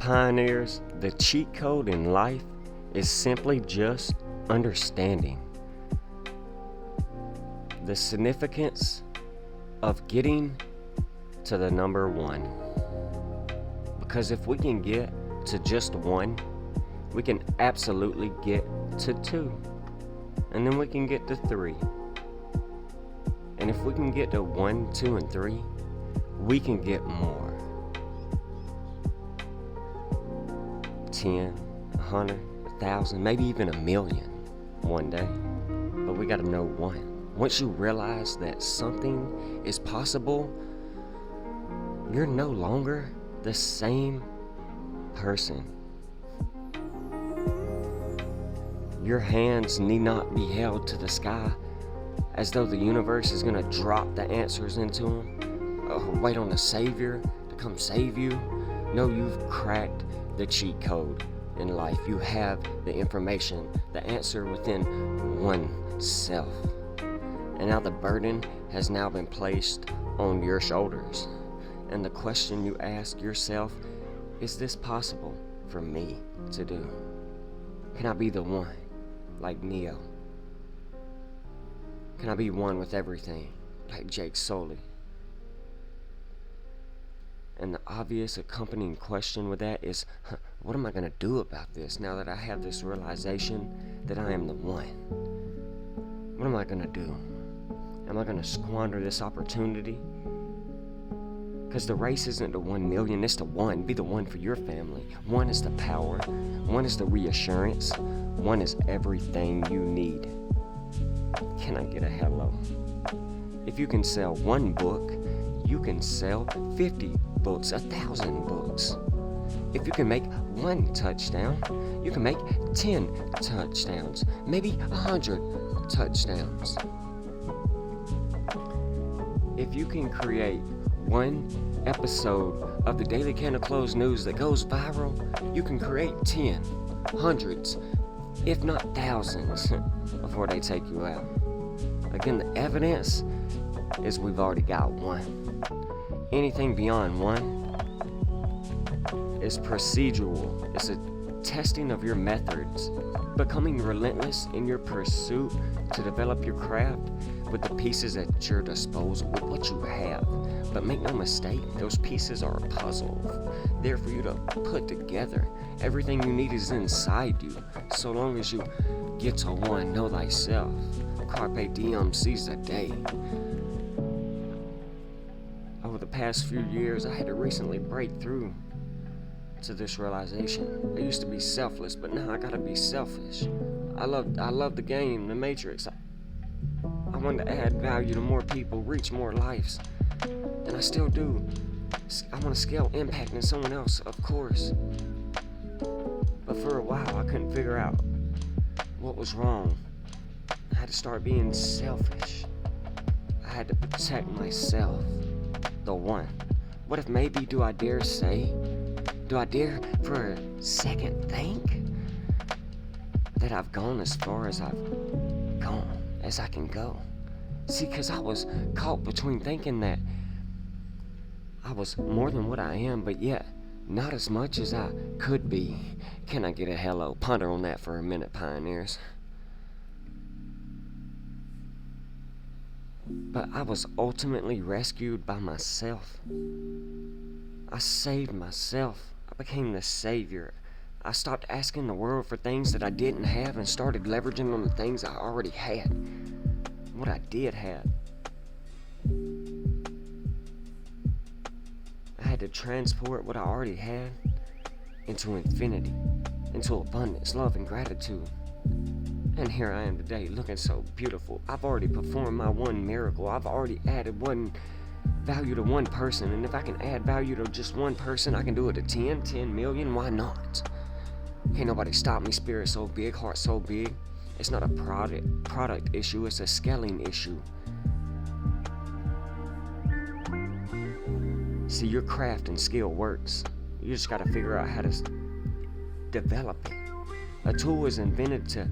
Pioneers, the cheat code in life is simply just understanding the significance of getting to the number one. Because if we can get to just one, we can absolutely get to two. And then we can get to three. And if we can get to 1, 2, and 3, we can get more. 10, 100, 1,000, maybe even 1,000,000 one day. But we gotta know one. Once you realize that something is possible, you're no longer the same person. Your hands need not be held to the sky as though the universe is gonna drop the answers into them, or wait on a savior to come save you. No, you've cracked the cheat code in life. You have the information, the answer within oneself. And now the burden has now been placed on your shoulders. And the question you ask yourself, is this possible for me to do? Can I be the one, like Neo? Can I be one with everything, like Jake Sully? And the obvious accompanying question with that is, what am I going to do about this now that I have this realization that I am the one? What am I going to do? Am I going to squander this opportunity? Because the race isn't to 1,000,000, it's to one. Be the one for your family. One is the power. One is the reassurance. One is everything you need. Can I get a hello? If you can sell one book, you can sell 50 books, 1,000 books. If you can make one touchdown, you can make 10 touchdowns, maybe 100 touchdowns. If you can create one episode of the Daily Can of Closed News that goes viral, you can create 10, hundreds, if not thousands, before they take you out. Again, the evidence is we've already got one. Anything beyond one is procedural. It's a testing of your methods, becoming relentless in your pursuit to develop your craft with the pieces at your disposal, with what you have. But make no mistake, those pieces are a puzzle. They're for you to put together. Everything you need is inside you, so long as you get to one, know thyself. Carpe diem, seize the day. Over the past few years, I had to recently break through to this realization. I used to be selfless, but now I gotta be selfish. I love the game, the Matrix. I want to add value to more people, reach more lives, and I still do. I want to scale impact in someone else, of course. But for a while, I couldn't figure out what was wrong. I had to start being selfish. I had to protect myself, the one. What if maybe, do I dare for a second think that I've gone as far as I've gone, as I can go? See, because I was caught between thinking that I was more than what I am, but yet not as much as I could be. Can I get a hello? Ponder on that for a minute, pioneers. But I was ultimately rescued by myself. I saved myself. I became the savior. I stopped asking the world for things that I didn't have and started leveraging on the things I already had. What I did have. I had to transport what I already had into infinity, into abundance, love, and gratitude. And here I am today, looking so beautiful. I've already performed my one miracle. I've already added one value to one person. And if I can add value to just one person, I can do it to 10 million. Why not? Can't nobody stop me. Spirit so big, heart so big. It's not a product issue, it's a scaling issue. See, your craft and skill works. You just gotta figure out how to develop it. A tool is invented to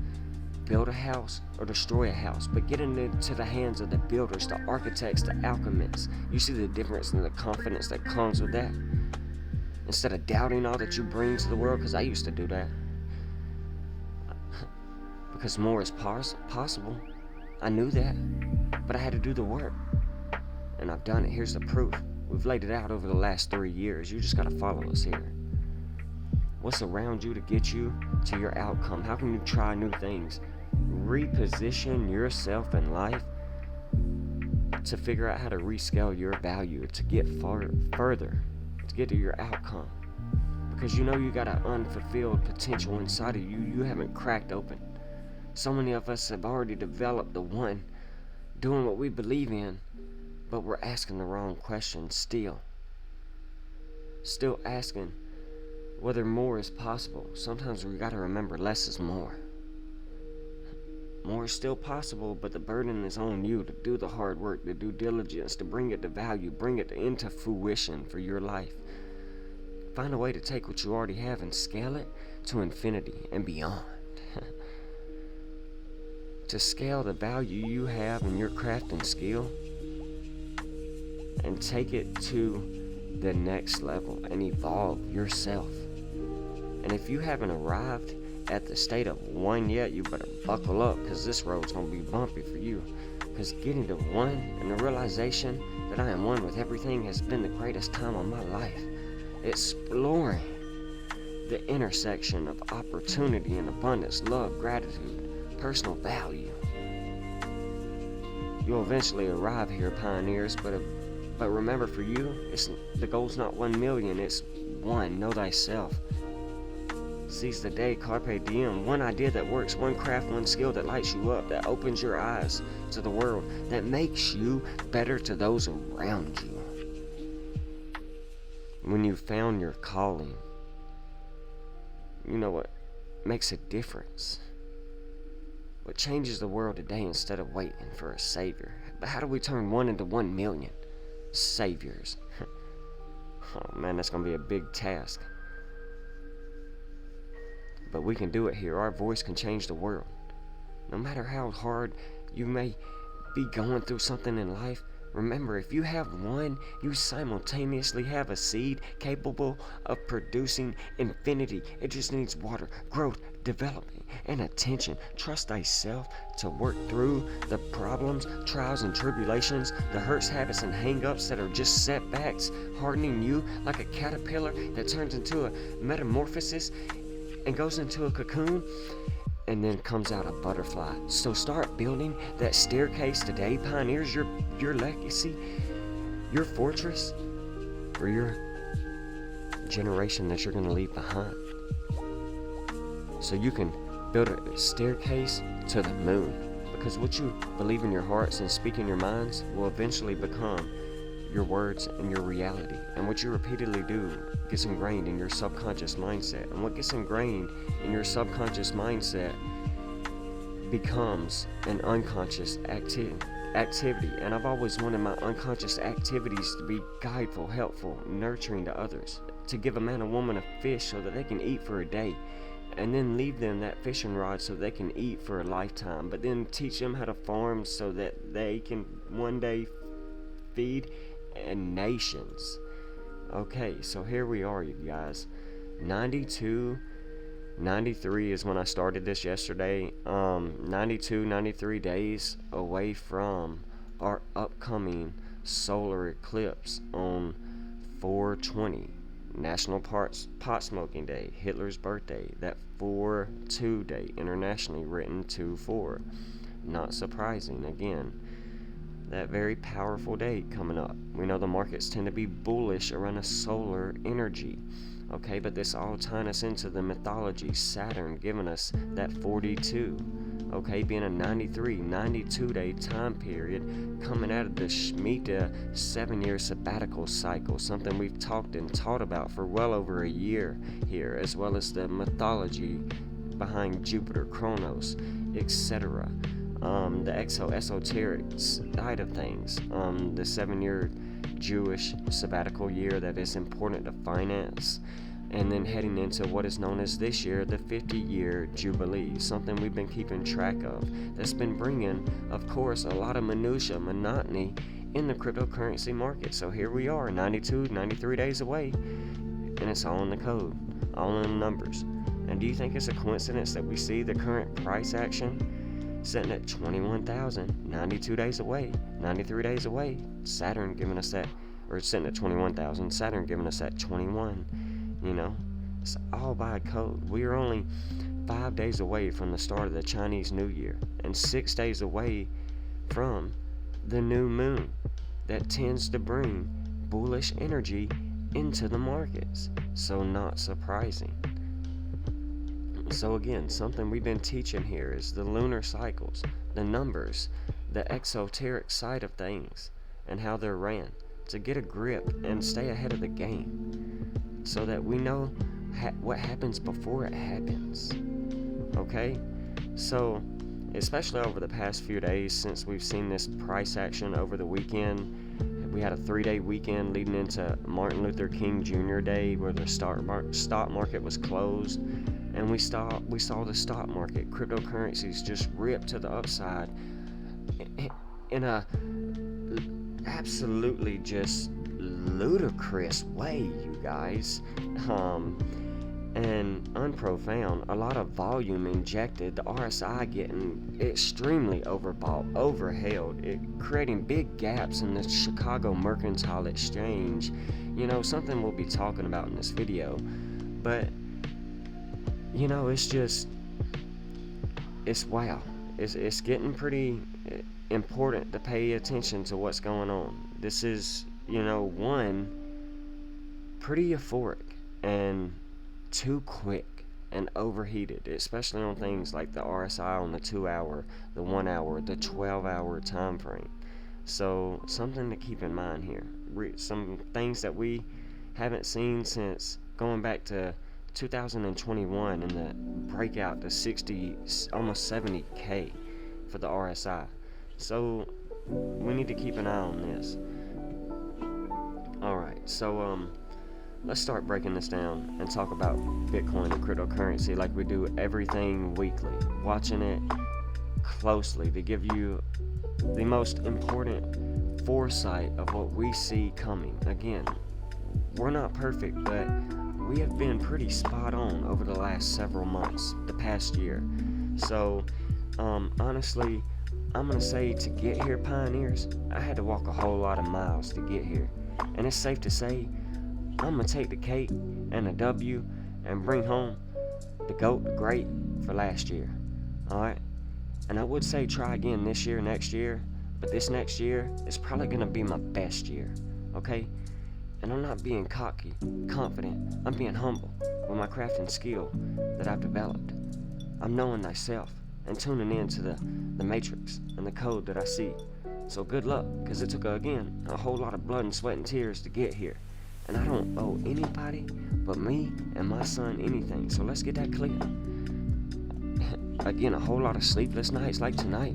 build a house or destroy a house, but get it into the hands of the builders, the architects, the alchemists. You see the difference in the confidence that comes with that? instead of doubting all that you bring to the world, because I used to do that. Because more is possible. I knew that, but I had to do the work. And I've done it. Here's the proof. We've laid it out over the last 3 years. You just gotta follow us here. What's around you to get you to your outcome? How can you try new things? Reposition yourself in life to figure out how to rescale your value, to get further, to get to your outcome. Because you know you got an unfulfilled potential inside of you you haven't cracked open. So many of us have already developed the one, doing what we believe in, but we're asking the wrong questions still. Still asking whether more is possible. Sometimes we gotta remember less is more. More is still possible, but the burden is on you to do the hard work, the due diligence, to bring it to value, bring it into fruition for your life. Find a way to take what you already have and scale it to infinity and beyond. To scale the value you have in your craft and skill and take it to the next level and evolve yourself. And if you haven't arrived at the state of one yet, you better buckle up, because this road's gonna be bumpy for you. Because getting to one and the realization that I am one with everything has been the greatest time of my life. Exploring the intersection of opportunity and abundance, love, gratitude, personal value. You'll eventually arrive here, pioneers, but remember, for you, the goal's not 1 million, it's one. Know thyself. Seize the day, carpe diem. One idea that works, one craft, one skill that lights you up, that opens your eyes to the world, that makes you better to those around you. When you found your calling, you know what makes a difference. What changes the world today instead of waiting for a savior? But how do we turn one into 1 million saviors? Oh man, that's gonna be a big task. But we can do it here. Our voice can change the world. No matter how hard you may be going through something in life, remember, if you have one, you simultaneously have a seed capable of producing infinity. It just needs water, growth, development, and attention. Trust thyself to work through the problems, trials, and tribulations, the hurts, habits, and hang-ups that are just setbacks, hardening you like a caterpillar that turns into a metamorphosis and goes into a cocoon and then comes out a butterfly. So start building that staircase today, pioneers. Your legacy, your fortress, for your generation that you're going to leave behind. So you can build a staircase to the moon, because what you believe in your hearts and speak in your minds will eventually become your words and your reality. And what you repeatedly do gets ingrained in your subconscious mindset. And what gets ingrained in your subconscious mindset becomes an unconscious activity. And I've always wanted my unconscious activities to be guideful, helpful, nurturing to others. To give a man or woman a fish so that they can eat for a day, and then leave them that fishing rod so they can eat for a lifetime. But then teach them how to farm so that they can one day feed nations. Okay, so here we are, you guys. 93 is when I started this yesterday. 93 days away from our upcoming solar eclipse on 4/20, National Pot Smoking Day, Hitler's birthday, that 4/2 day, internationally written 2/4. Not surprising, again, that very powerful day coming up. We know the markets tend to be bullish around a solar energy. Okay, but this all tying us into the mythology, Saturn giving us that 42. Okay, being a 92 day time period coming out of the Shemitah 7-year sabbatical cycle, something we've talked and taught about for well over a year here, as well as the mythology behind Jupiter, Kronos, etc. The esoteric side of things, the 7-year Jewish sabbatical year that is important to finance, and then heading into what is known as this year, the 50-year Jubilee, something we've been keeping track of, that's been bringing, of course, a lot of minutia, monotony in the cryptocurrency market. So here we are, 93 days away, and it's all in the code, all in the numbers. And do you think it's a coincidence that we see the current price action sitting at 21,000, 92 days away, 93 days away, Saturn giving us that, or it's sitting at 21,000, Saturn giving us that 21, it's all by code. We are only 5 days away from the start of the Chinese New Year, and 6 days away from the new moon that tends to bring bullish energy into the markets. So not surprising. So again, something we've been teaching here is the lunar cycles, the numbers, the exoteric side of things, and how they're ran, to get a grip and stay ahead of the game, so that we know what happens before it happens. Okay? So, especially over the past few days since we've seen this price action over the weekend, we had a 3-day weekend leading into Martin Luther King Jr. Day, where the stock market was closed, and we saw the stock market, cryptocurrencies, just rip to the upside in a absolutely just ludicrous way, you guys. And unprofound, a lot of volume injected, the RSI getting extremely overbought, overheld, it creating big gaps in the Chicago Mercantile Exchange. Something we'll be talking about in this video. But it's wow. It's getting pretty important to pay attention to what's going on. This is, one, pretty euphoric, and too quick and overheated, especially on things like the RSI on the 2-hour, the 1-hour, the 12-hour time frame. So something to keep in mind here. Some things that we haven't seen since going back to 2021 and the breakout to 60, almost 70K for the RSI. So we need to keep an eye on this. Alright, so let's start breaking this down and talk about Bitcoin and cryptocurrency like we do everything weekly, watching it closely to give you the most important foresight of what we see coming. Again, we're not perfect, but we have been pretty spot on over the last several months, the past year. So, honestly, I'm going to say, to get here, pioneers, I had to walk a whole lot of miles to get here. And it's safe to say, I'm going to take the cake and the W and bring home the GOAT, the great, for last year. Alright? And I would say try again this year, next year, but this next year is probably going to be my best year. Okay? And I'm not being cocky, confident. I'm being humble with my craft and skill that I've developed. I'm knowing thyself and tuning in to the matrix and the code that I see. So good luck, because it took, again, a whole lot of blood and sweat and tears to get here. And I don't owe anybody but me and my son anything. So let's get that clear. Again, a whole lot of sleepless nights like tonight,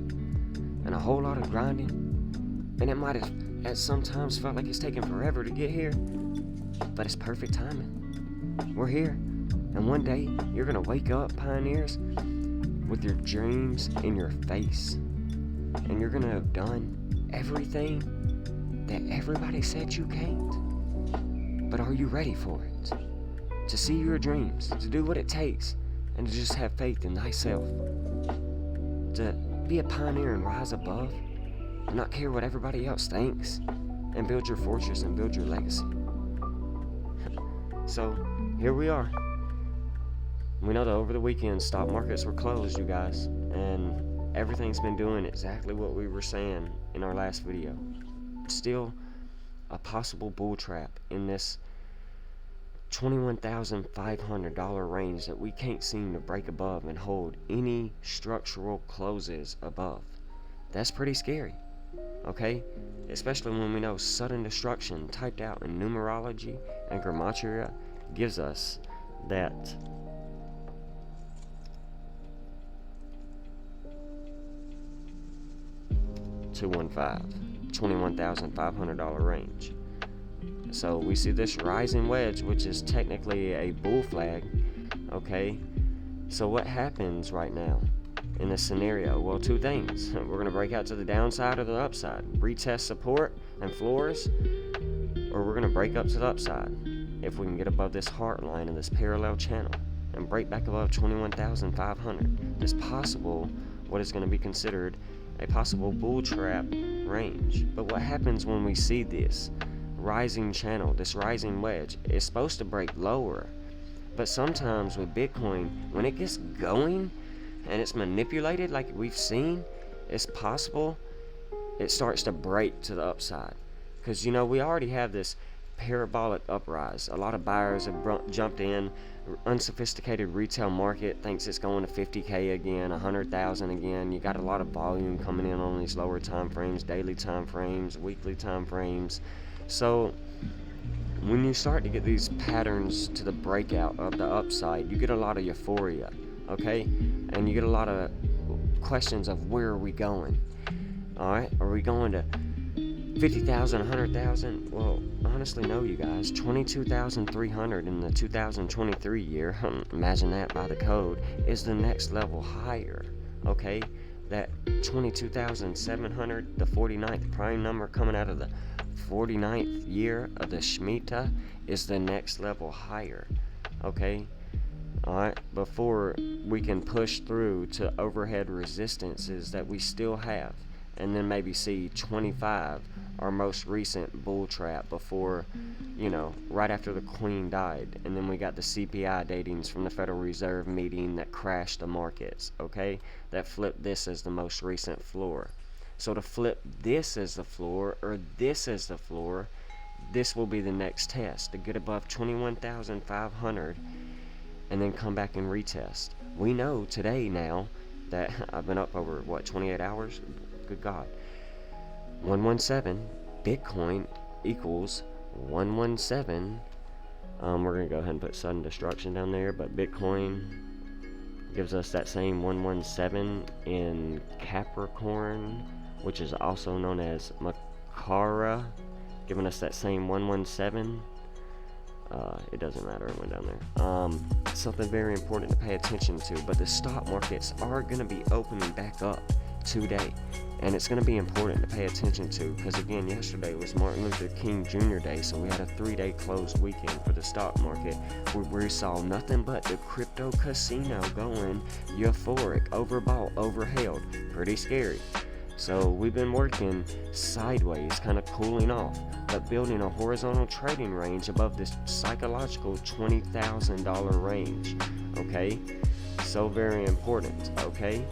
and a whole lot of grinding. And it might have at sometimes felt like it's taken forever to get here, but it's perfect timing. We're here, and one day you're gonna wake up, pioneers, with your dreams in your face, and you're gonna have done everything that everybody said you can't. But are you ready for it? To see your dreams, to do what it takes, and to just have faith in thyself. To be a pioneer and rise above, and not care what everybody else thinks, and build your fortress and build your legacy. So, here we are. We know that over the weekend, stock markets were closed, you guys, and everything's been doing exactly what we were saying in our last video. Still, a possible bull trap in this $21,500 range that we can't seem to break above and hold any structural closes above. That's pretty scary, okay? Especially when we know sudden destruction typed out in numerology and gematria gives us that $21,500 range. So we see this rising wedge, which is technically a bull flag, okay? So what happens right now in this scenario? Well, two things. We're going to break out to the downside or the upside, retest support and floors, or we're going to break up to the upside. if we can get above this heart line of this parallel channel and break back above 21,500, it's possible what is going to be considered a possible bull trap range. But what happens when we see this rising channel, this rising wedge? It's supposed to break lower, but sometimes with Bitcoin, when it gets going and it's manipulated like we've seen, it's possible it starts to break to the upside. Because we already have this parabolic uprise. A lot of buyers have jumped in. Unsophisticated retail market thinks it's going to 50K again, 100,000 again. You got a lot of volume coming in on these lower time frames, daily time frames, weekly time frames. So when you start to get these patterns to the breakout of the upside, you get a lot of euphoria, okay? And you get a lot of questions of where are we going? All right, are we going to 50,000, 100,000? Well, honestly, no, you guys. 22,300 in the 2023 year, imagine that by the code, is the next level higher, okay? That 22,700, the 49th prime number coming out of the 49th year of the Shemitah, is the next level higher, okay? Alright, before we can push through to overhead resistances that we still have, and then maybe see 25, our most recent bull trap before, right after the Queen died. And then we got the CPI datings from the Federal Reserve meeting that crashed the markets, okay? That flipped this as the most recent floor. So to flip this as the floor, or this as the floor, this will be the next test, to get above 21,500 and then come back and retest. We know today now that I've been up over, 28 hours? Good God. 117 Bitcoin equals 117. We're going to go ahead and put sudden destruction down there, but Bitcoin gives us that same 117 in Capricorn, which is also known as Makara, giving us that same 117. It doesn't matter, it went down there. Something very important to pay attention to, but the stock markets are going to be opening back up today, and it's going to be important to pay attention to, because again, yesterday was Martin Luther King Jr. Day, so we had a 3-day closed weekend for the stock market, where we saw nothing but the crypto casino going euphoric, overbought, overheld, pretty scary. So we've been working sideways, kind of cooling off, but building a horizontal trading range above this psychological $20,000 range, okay? So very important, okay?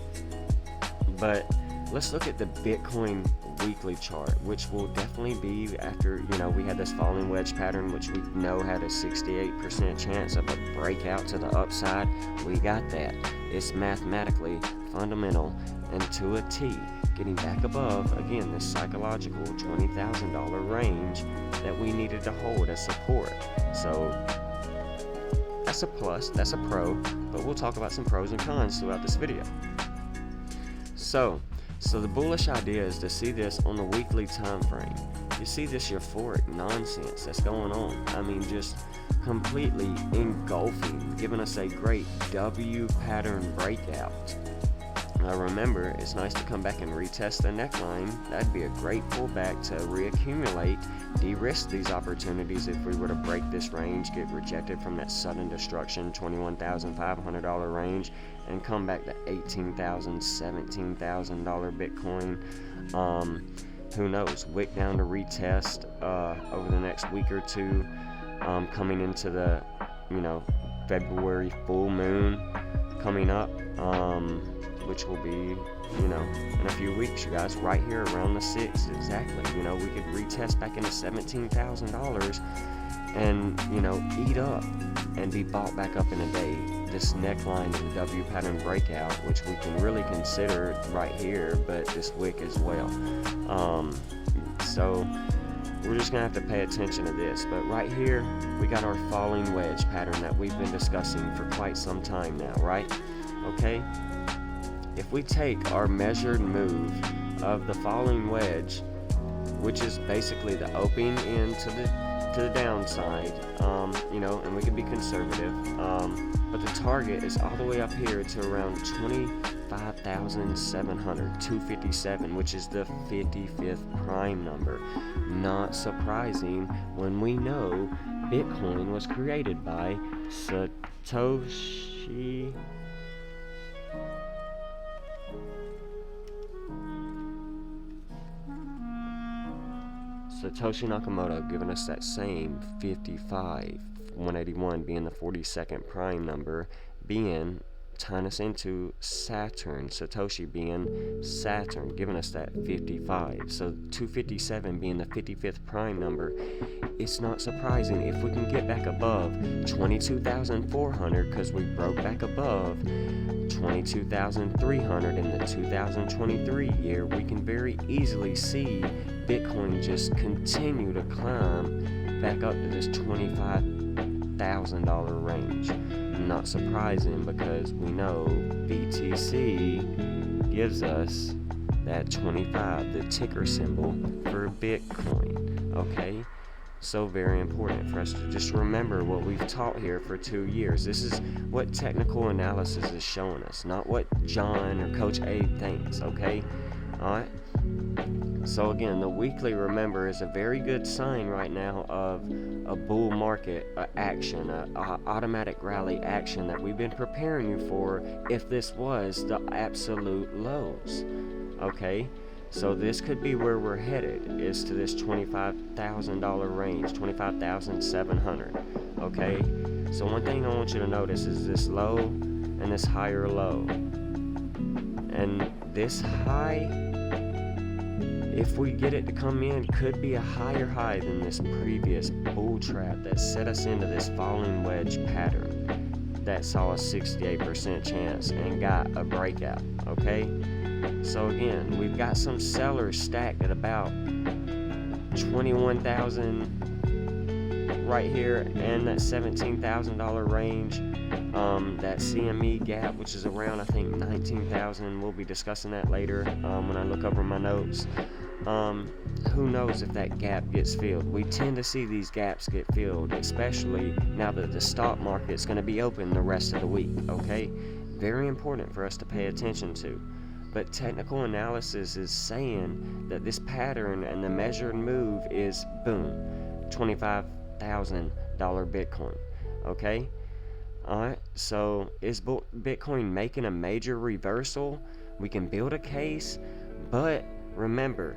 But let's look at the Bitcoin weekly chart, which will definitely be after, we had this falling wedge pattern, which we know had a 68% chance of a breakout to the upside. We got that. It's mathematically fundamental and to a T, getting back above, again, this psychological $20,000 range that we needed to hold as support. So that's a plus, that's a pro, but we'll talk about some pros and cons throughout this video. So the bullish idea is to see this on the weekly time frame. You see this euphoric nonsense that's going on. I mean, just completely engulfing, giving us a great W pattern breakout. Now remember, it's nice to come back and retest the neckline. That'd be a great pullback to reaccumulate, de-risk these opportunities if we were to break this range, get rejected from that sudden destruction $21,500 range, and come back to $18,000, $17,000 Bitcoin. Who knows? Wick down to retest over the next week or two, coming into the February full moon coming up, which will be in a few weeks, you guys, right here around the 6th exactly. We could retest back into $17,000 and eat up and be bought back up in a day. This neckline of the W pattern breakout, which we can really consider right here, but this wick as well. So we're just gonna have to pay attention to this. But right here, we got our falling wedge pattern that we've been discussing for quite some time now, right? Okay. If we take our measured move of the falling wedge, which is basically the opening into the downside, and we can be conservative, but the target is all the way up here to around 25,700, 257, which is the 55th prime number. Not surprising when we know Bitcoin was created by Satoshi Nakamoto, giving us that same 55, 181 being the 42nd prime number, being tying us into Saturn, Satoshi being Saturn, giving us that 55. So 257 being the 55th prime number. It's not surprising if we can get back above 22,400, because we broke back above 22,300 in the 2023 year. We can very easily see Bitcoin just continue to climb back up to this $25,000 range. Not surprising, because we know BTC gives us that 25, the ticker symbol for Bitcoin. Okay? So very important for us to just remember what we've taught here for 2 years. This is what technical analysis is showing us, not what John or Coach Abe thinks, okay? Alright? So again, the weekly, remember, is a very good sign right now of a bull market action, a automatic rally action that we've been preparing you for if this was the absolute lows, okay? So this could be where we're headed, is to this $25,000 range, $25,700, okay? So one thing I want you to notice is this low and this higher low. And this high, if we get it to come in, could be a higher high than this previous bull trap that set us into this falling wedge pattern that saw a 68% chance and got a breakout, okay? So again, we've got some sellers stacked at about 21,000 right here and that $17,000 range. That CME gap, which is around, I think, 19,000. We'll be discussing that later when I look over my notes. Who knows if that gap gets filled? We tend to see these gaps get filled, especially now that the stock market's going to be open the rest of the week, okay? Very important for us to pay attention to. But technical analysis is saying that this pattern and the measured move is, boom, $25,000 Bitcoin, okay? Alright, so is Bitcoin making a major reversal? We can build a case, but remember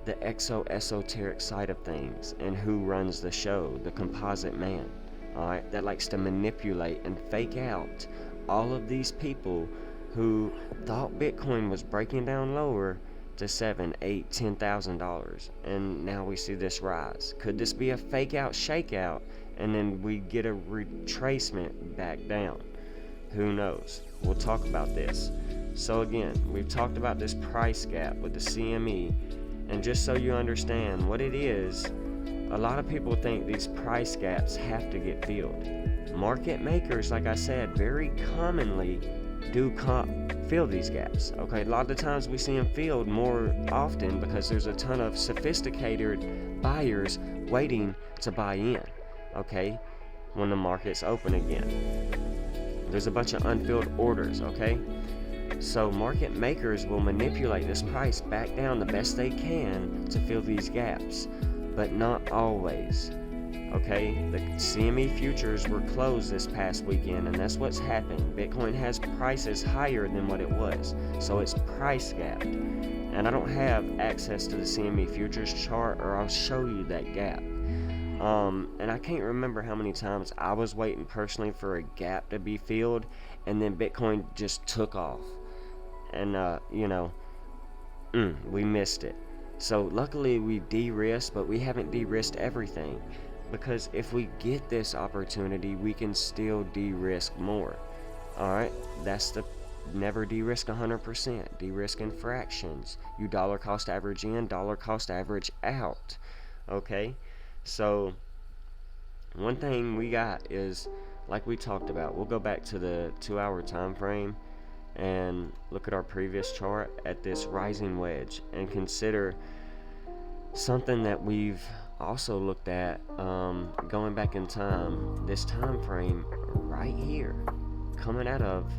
the esoteric side of things and who runs the show, the composite man, alright, that likes to manipulate and fake out all of these people who thought Bitcoin was breaking down lower to $7,000, $8,000, $10,000, and now we see this rise. Could this be a fake out shakeout, and then we get a retracement back down? Who knows? We'll talk about this. So again, we've talked about this price gap with the CME, and just so you understand what it is, a lot of people think these price gaps have to get filled. Market makers, like I said, very commonly do fill these gaps, okay? A lot of the times we see them filled more often because there's a ton of sophisticated buyers waiting to buy in, okay, when the market's open again. There's a bunch of unfilled orders, okay? So market makers will manipulate this price back down the best they can to fill these gaps, but not always. Okay, the CME futures were closed this past weekend, and that's what's happened. Bitcoin has prices higher than what it was, so it's price gapped. And I don't have access to the CME futures chart, or I'll show you that gap. And I can't remember how many times I was waiting personally for a gap to be filled, and then Bitcoin just took off. And, we missed it. So luckily we de-risked, but we haven't de-risked everything. Because if we get this opportunity, we can still de-risk more. Alright, that's the never de-risk 100%. De-risk in fractions. You dollar cost average in, dollar cost average out. Okay, so one thing we got is, like we talked about, we'll go back to the 2-hour time frame and look at our previous chart at this rising wedge and consider something that we've also looked at going back in time, this time frame right here, coming out of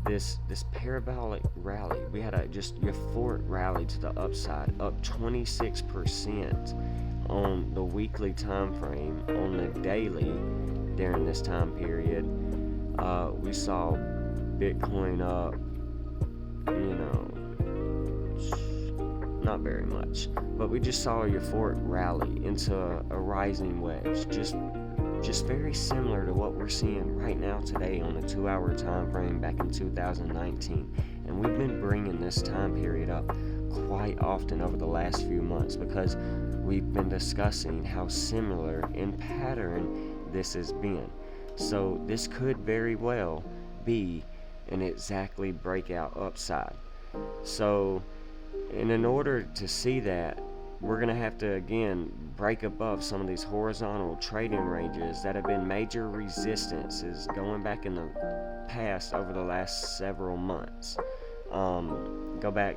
this parabolic rally. We had a just euphoric rally to the upside, up 26% on the weekly time frame, on the daily during this time period, we saw Bitcoin up, not very much, but we just saw a euphoric rally into a rising wedge, just very similar to what we're seeing right now today on a 2-hour time frame back in 2019. And we've been bringing this time period up quite often over the last few months because we've been discussing how similar in pattern this has been. So this could very well be an exactly breakout upside. So, and in order to see that, we're going to have to again break above some of these horizontal trading ranges that have been major resistances going back in the past over the last several months. Go back,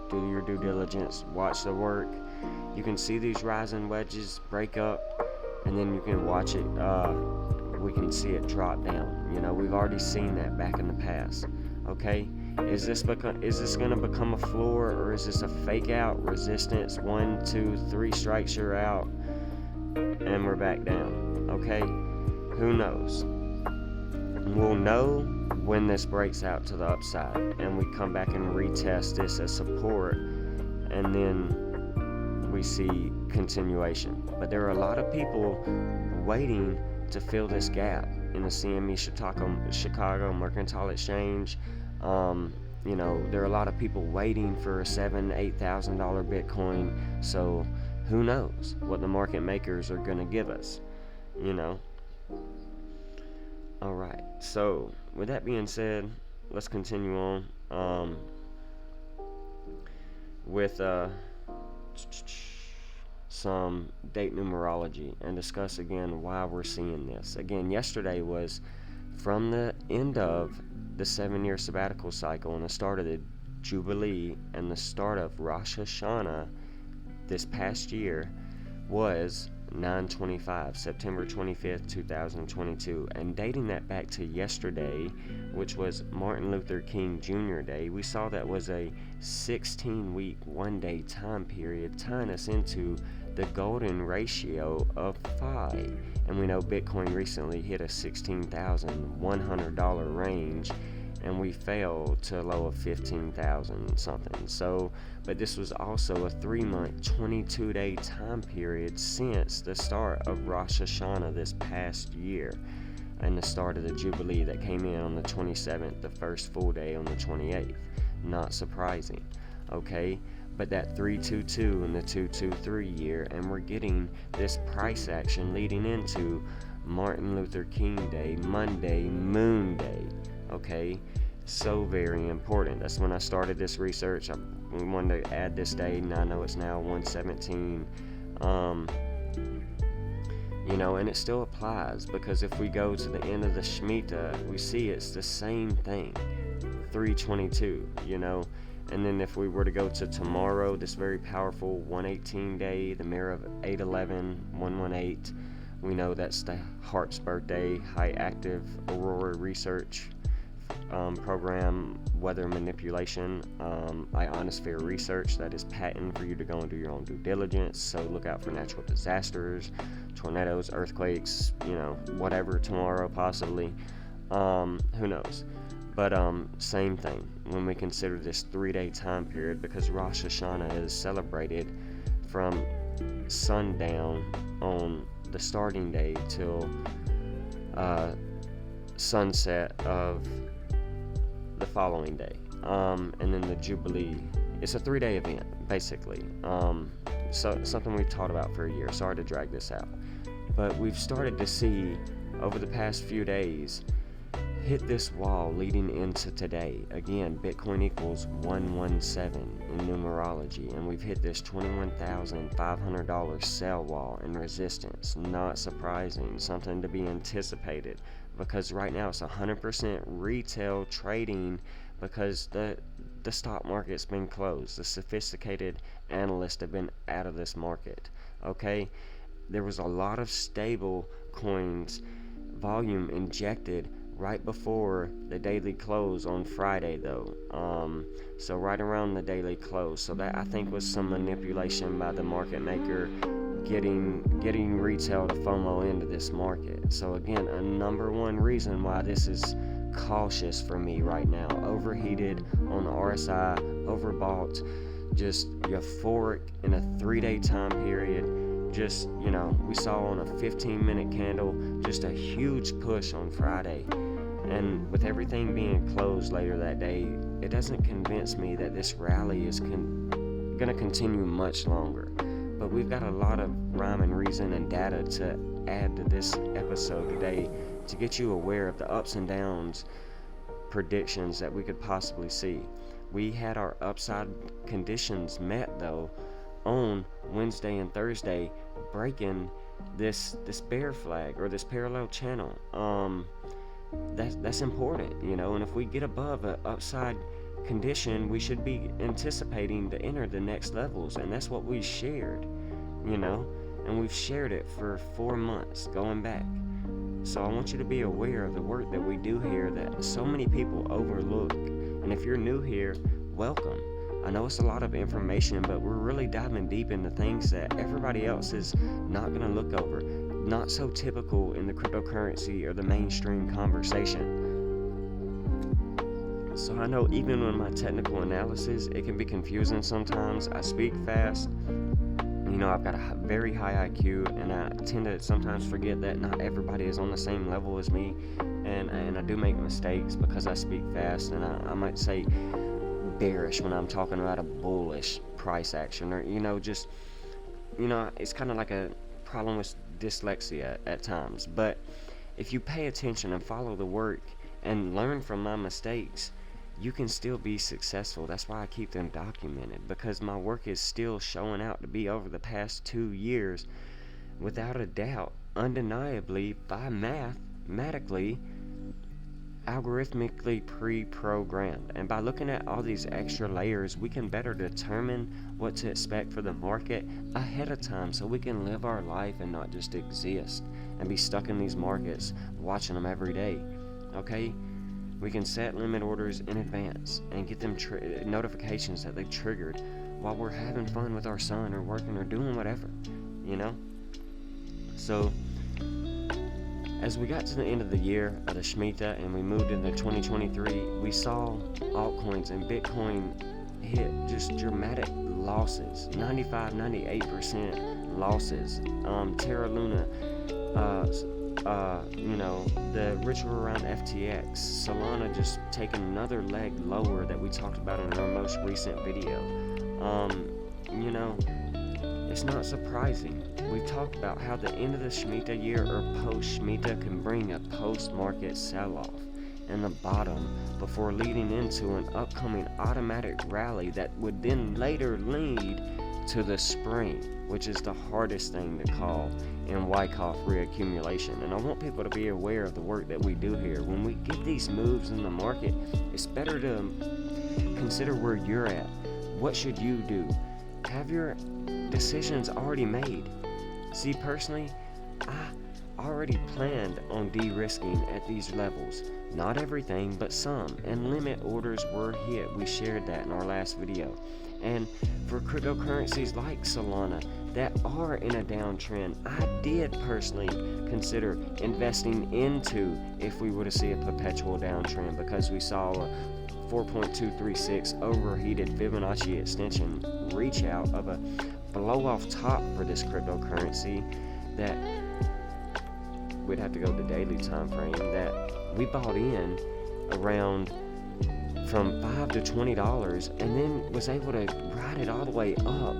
do your due diligence, watch the work. You can see these rising wedges break up, and then you can watch it. We can see it drop down. We've already seen that back in the past. Okay, is this going to become a floor, or is this a fake out resistance? 1, 2, 3 strikes, you're out, and we're back down. Okay, who knows? We'll know when this breaks out to the upside, and we come back and retest this as support, and then we see continuation. But there are a lot of people waiting to fill this gap in the CME Chicago Mercantile Exchange. There are a lot of people waiting for a $7,000-$8,000 Bitcoin. So who knows what the market makers are going to give us, All right. So with that being said, let's continue on with some date numerology and discuss again why we're seeing this. Again, yesterday was from the end of the 7-year sabbatical cycle and the start of the Jubilee and the start of Rosh Hashanah this past year was 9/25, September 25th, 2022. And dating that back to yesterday, which was Martin Luther King Jr. Day, we saw that was a 16-week, one-day time period, tying us into the golden ratio of 5. And we know Bitcoin recently hit a $16,100 range, and we fell to a low of 15,000 something. So, but this was also a 3-month, 22-day time period since the start of Rosh Hashanah this past year, and the start of the Jubilee that came in on the 27th, the first full day on the 28th. Not surprising, okay? But that 322 and the 223 year, and we're getting this price action leading into Martin Luther King Day, Monday, Moon Day, okay? So very important. That's when I started this research. We wanted to add this day, and I know it's now 117. And it still applies, because if we go to the end of the Shemitah, we see it's the same thing, 322, And then if we were to go to tomorrow, this very powerful 118 day, the mirror of 811, 118, we know that's the Hart's birthday, high active Aurora research program, weather manipulation, ionosphere research that is patent for you to go and do your own due diligence. So look out for natural disasters, tornadoes, earthquakes, whatever tomorrow possibly. Who knows? But same thing when we consider this 3-day time period, because Rosh Hashanah is celebrated from sundown on the starting day till sunset of the following day. And then the Jubilee, it's a 3-day event basically. So something we've taught about for a year. Sorry to drag this out, but we've started to see over the past few days hit this wall leading into today. Again, Bitcoin equals 117 in numerology, and we've hit this $21,500 sell wall and resistance. Not surprising, something to be anticipated, because right now it's 100% retail trading, because the stock market's been closed. The sophisticated analysts have been out of this market. Okay, there was a lot of stable coins volume injected right before the daily close on Friday though, so right around the daily close. So that, I think, was some manipulation by the market maker getting retail to FOMO into this market. So again, a number one reason why this is cautious for me right now. Overheated on the RSI, overbought, just euphoric in a 3-day time period. Just, we saw on a 15-minute candle just a huge push on Friday. And with everything being closed later that day, it doesn't convince me that this rally is going to continue much longer. But we've got a lot of rhyme and reason and data to add to this episode today to get you aware of the ups and downs predictions that we could possibly see. We had our upside conditions met though on Wednesday and Thursday, breaking this bear flag or this parallel channel. That's important, and if we get above an upside condition, we should be anticipating to enter the next levels, and that's what we shared, and we've shared it for 4 months going back. So I want you to be aware of the work that we do here that so many people overlook. And if you're new here, welcome. I know it's a lot of information, but we're really diving deep into things that everybody else is not going to look over, not so typical in the cryptocurrency or the mainstream conversation. So I know even with my technical analysis, it can be confusing sometimes. I speak fast. I've got a very high IQ, and I tend to sometimes forget that not everybody is on the same level as me, and I do make mistakes because I speak fast, and I might say bearish when I'm talking about a bullish price action, or it's kind of like a problem with dyslexia at times. But if you pay attention and follow the work and learn from my mistakes, you can still be successful. That's why I keep them documented, because my work is still showing out to be over the past 2 years, without a doubt, undeniably, by mathematically, algorithmically pre-programmed. And by looking at all these extra layers, we can better determine what to expect for the market ahead of time, so we can live our life and not just exist and be stuck in these markets watching them every day. Okay? We can set limit orders in advance and get them notifications that they triggered while we're having fun with our son or working or doing whatever, So, as we got to the end of the year of the Shemitah and we moved into 2023, we saw altcoins and Bitcoin hit just dramatic losses, 95-98% losses. Terra Luna, the ritual around FTX, Solana just taking another leg lower that we talked about in our most recent video. It's not surprising. We've talked about how the end of the Shemitah year or post-Shemitah can bring a post-market sell-off and the bottom before leading into an upcoming automatic rally that would then later lead to the spring, which is the hardest thing to call in Wyckoff reaccumulation. And I want people to be aware of the work that we do here. When we get these moves in the market, it's better to consider where you're at. What should you do? Have your decisions already made. See, personally, I already planned on de-risking at these levels. Not everything, but some, and limit orders were hit. We shared that in our last video. And for cryptocurrencies like Solana that are in a downtrend, I did personally consider investing into if we were to see a perpetual downtrend, because we saw a 4.236 overheated Fibonacci extension reach out of a blow off top for this cryptocurrency that we'd have to go to the daily time frame, that we bought in around from $5 to $20 and then was able to ride it all the way up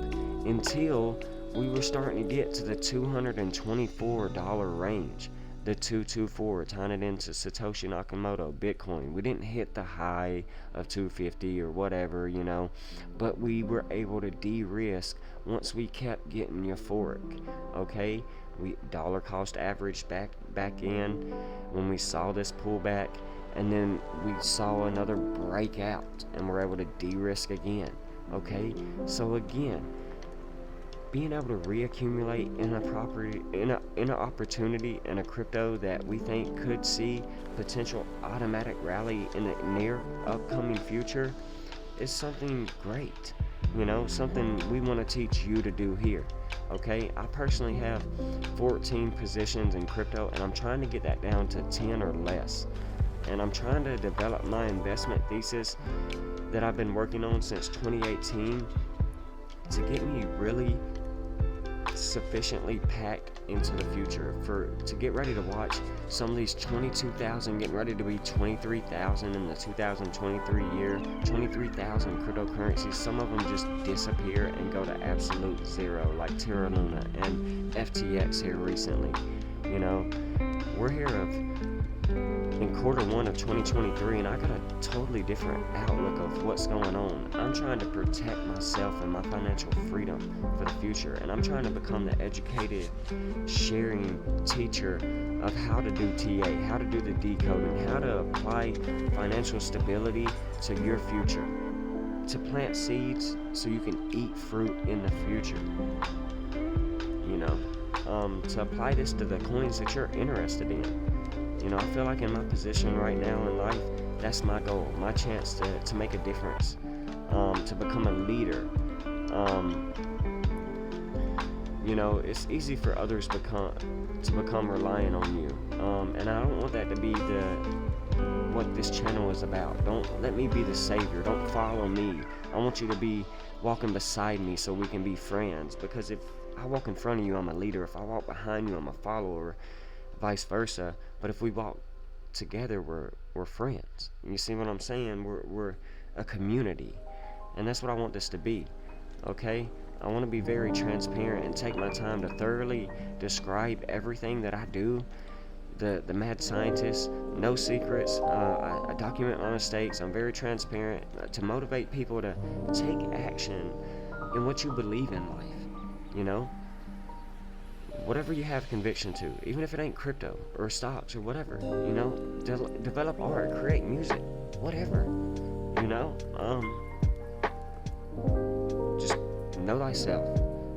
until we were starting to get to the $224 range, the 224, tying it into Satoshi Nakamoto Bitcoin. We didn't hit the high of 250 or whatever, but we were able to de-risk once we kept getting euphoric. Okay, we dollar cost averaged back in when we saw this pullback, and then we saw another breakout and we're able to de-risk again. Okay, so again, being able to reaccumulate in an opportunity in a crypto that we think could see potential automatic rally in the near upcoming future is something great. Something we want to teach you to do here. Okay, I personally have 14 positions in crypto, and I'm trying to get that down to 10 or less. And I'm trying to develop my investment thesis that I've been working on since 2018 to get me really sufficiently packed into the future to get ready to watch some of these 22,000 getting ready to be 23,000 in the 2023 year, 23,000 cryptocurrencies. Some of them just disappear and go to absolute zero, like Terra Luna and FTX here recently. You know, we're here in quarter one of 2023, and I got a totally different outlook of what's going on. I'm trying to protect myself and my financial freedom for the future, and I'm trying to become the educated, sharing teacher of how to do TA, how to do the decoding, how to apply financial stability to your future, to plant seeds so you can eat fruit in the future. You know, to apply this to the coins that you're interested in. You know, I feel like in my position right now in life, that's my goal, my chance to make a difference, to become a leader. You know, it's easy for others to become reliant on you, and I don't want that to be what this channel is about. Don't let me be the savior. Don't follow me. I want you to be walking beside me so we can be friends, because if I walk in front of you, I'm a leader. If I walk behind you, I'm a follower, vice versa. But if we walk together, we're friends. You see what I'm saying? We're a community, and that's what I want this to be. Okay, I want to be very transparent and take my time to thoroughly describe everything that I do. The mad scientist, no secrets. I document my mistakes. I'm very transparent to motivate people to take action in what you believe in life. You know, whatever you have conviction to, even if it ain't crypto or stocks or whatever, you know, develop art, create music, whatever, you know, just know thyself,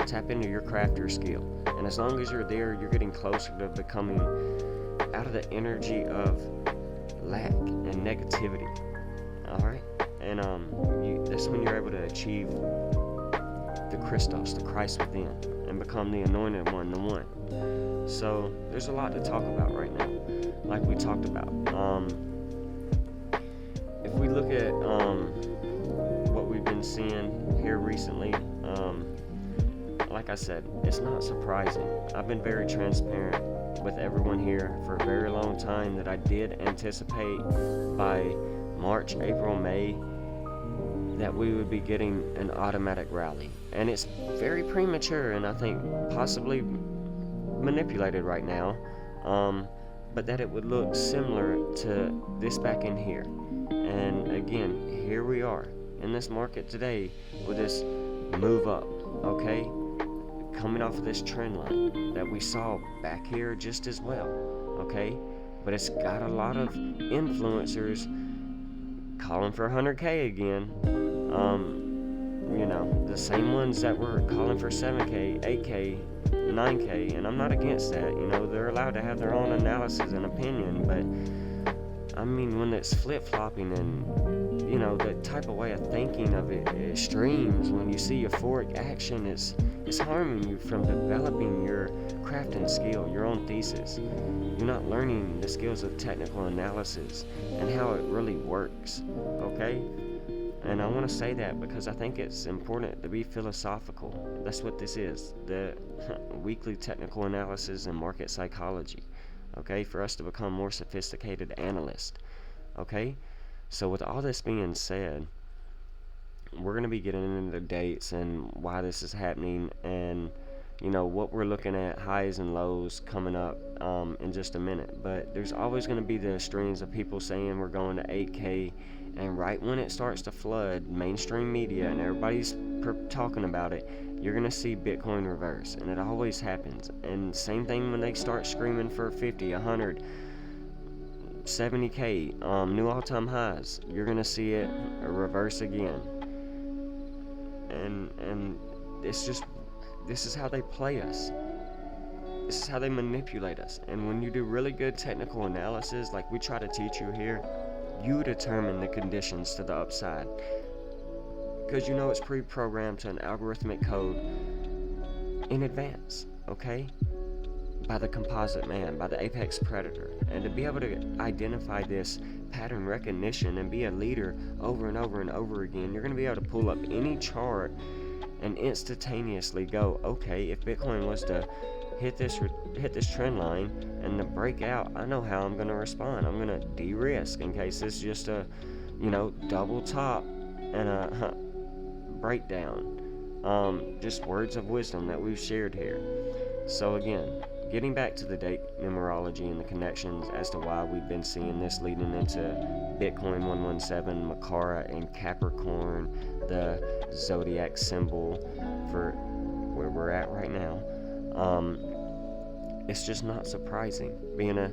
tap into your craft, your skill, and as long as you're there, you're getting closer to becoming out of the energy of lack and negativity. All right, and that's when you're able to achieve the Christos, the Christ within, and become the anointed one, the one. So there's a lot to talk about right now, like we talked about. If we look at what we've been seeing here recently, like I said, it's not surprising. I've been very transparent with everyone here for a very long time that I did anticipate by March, April, May that we would be getting an automatic rally, and it's very premature and I think possibly manipulated right now, but that it would look similar to this back in here. And again, here we are in this market today with this move up, okay, coming off of this trend line that we saw back here just as well, okay, but it's got a lot of influencers calling for 100K again. You know, the same ones that were calling for 7K, 8K, 9K, and I'm not against that. You know, they're allowed to have their own analysis and opinion, but I mean, when it's flip-flopping and, you know, the type of way of thinking of it extremes, when you see euphoric action, it's harming you from developing your craft and skill, your own thesis. You're not learning the skills of technical analysis and how it really works, okay? And I want to say that because I think it's important to be philosophical. That's what this is, the weekly technical analysis and market psychology, okay, for us to become more sophisticated analysts, okay? So with all this being said, we're going to be getting into the dates and why this is happening, and you know what we're looking at, highs and lows coming up in just a minute. But there's always going to be the streams of people saying we're going to 8K, and right when it starts to flood mainstream media and everybody's talking about it, you're going to see Bitcoin reverse, and it always happens. And same thing when they start screaming for 50, 100, 70K, new all-time highs, you're going to see it reverse again. And it's just, this is how they play us. This is how they manipulate us. And when you do really good technical analysis, like we try to teach you here, you determine the conditions to the upside. Because you know it's pre-programmed to an algorithmic code in advance, okay? By the composite man, by the apex predator. And to be able to identify this pattern recognition and be a leader over and over and over again, you're going to be able to pull up any chart and instantaneously go, okay, if Bitcoin was to hit this trend line and to break out, I know how I'm going to respond. I'm going to de-risk in case it's just a, double top and a breakdown. Just words of wisdom that we've shared here. So again, getting back to the date numerology and the connections as to why we've been seeing this leading into Bitcoin 117, Makara, and Capricorn, the zodiac symbol for where we're at right now. It's just not surprising, being a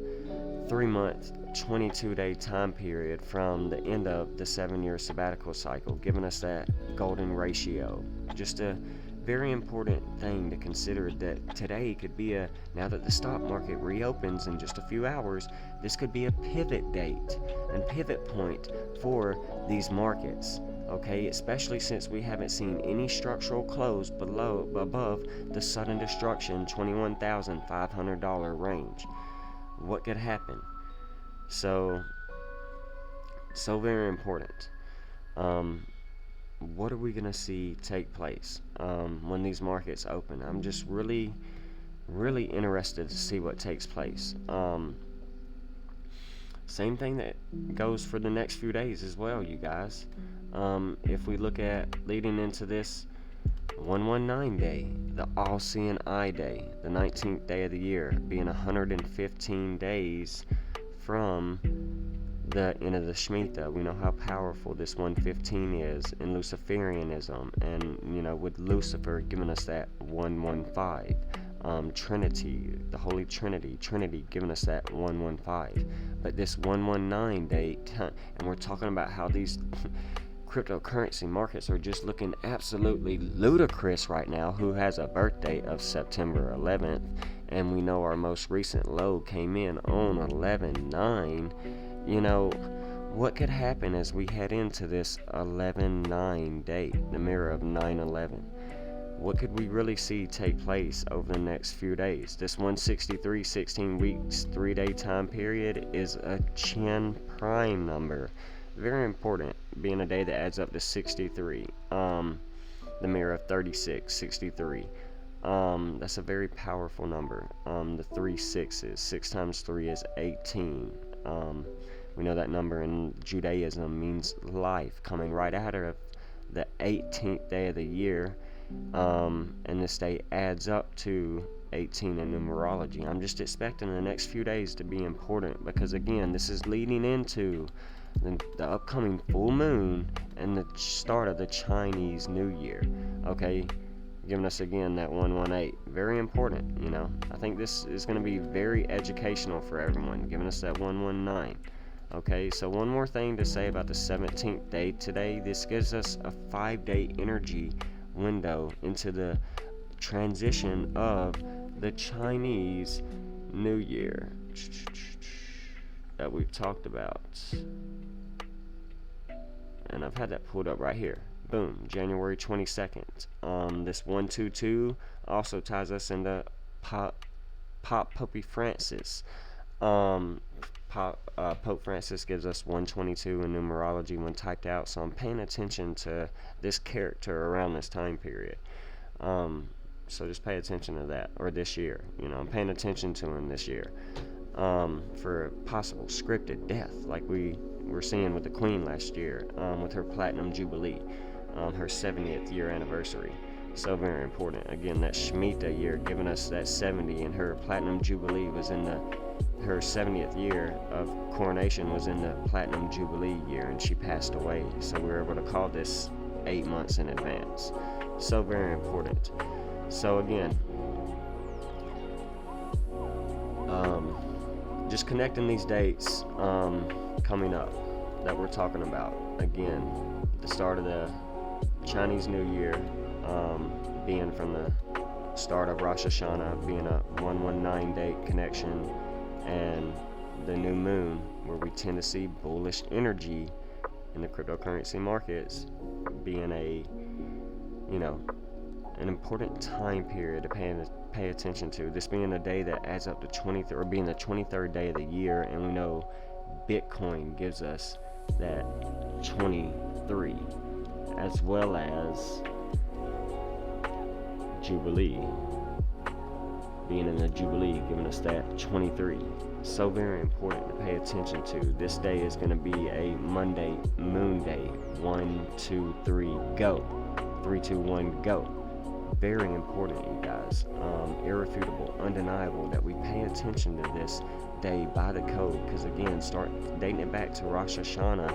3-month, 22-day time period from the end of the 7-year sabbatical cycle, giving us that golden ratio. Just a very important thing to consider, that today could be now that the stock market reopens in just a few hours, this could be a pivot date and pivot point for these markets, okay? Especially since we haven't seen any structural close above the sudden destruction $21,500 range. What could happen? So very important. What are we going to see take place when these markets open? I'm just really, really interested to see what takes place. Same thing that goes for the next few days as well, you guys. If we look at leading into this 119 day, the all-seeing eye day, the 19th day of the year, being 115 days from the end of the Shemitah. We know how powerful this 115 is in Luciferianism, and with Lucifer giving us that 115, Trinity, the Holy Trinity giving us that 115. But this 119 date, and we're talking about how these cryptocurrency markets are just looking absolutely ludicrous right now, who has a birthday of September 11th, and we know our most recent low came in on 11/9. What could happen as we head into this 11/9 date, the mirror of 9/11? What could we really see take place over the next few days? This 163, 16 weeks, 3-day time period is a Chin prime number. Very important, being a day that adds up to 63. The mirror of 36, 63. That's a very powerful number. The 3 6s. 6 times 3 is 18. We know that number in Judaism means life, coming right out of the 18th day of the year. And this day adds up to 18 in numerology. I'm just expecting the next few days to be important, because again, this is leading into the upcoming full moon and the start of the Chinese New Year. Okay, giving us again that 118. Very important, I think this is going to be very educational for everyone, giving us that 119. Okay, so one more thing to say about the 17th day today. This gives us a 5-day energy window into the transition of the Chinese New Year that we've talked about. And I've had that pulled up right here. Boom, January 22nd. This 122 also ties us into Pope Francis. Pope Francis gives us 122 in numerology when typed out, so I'm paying attention to this character around this time period. So just pay attention to that, or this year. I'm paying attention to him this year for possible scripted death, like we were seeing with the Queen last year with her Platinum Jubilee, her 70th year anniversary. So very important. Again, that Shemitah year giving us that 70, and her Platinum Jubilee was in her 70th year of coronation was in the Platinum Jubilee year, and she passed away. So we were able to call this 8 months in advance. So very important. So again, just connecting these dates coming up that we're talking about. Again, the start of the Chinese New Year being from the start of Rosh Hashanah, being a 119 date connection, and the new moon, where we tend to see bullish energy in the cryptocurrency markets, being a an important time period to pay attention to. This being a day that adds up to 23, or being the 23rd day of the year, and we know Bitcoin gives us that 23, as well as Jubilee, being in the Jubilee, giving us that 23. So very important to pay attention to. This day is going to be a Monday moon day. 1, 2, 3, go. 3, 2, 1, go. Very important, you guys. Irrefutable, undeniable that we pay attention to this day by the code, because again, start dating it back to Rosh Hashanah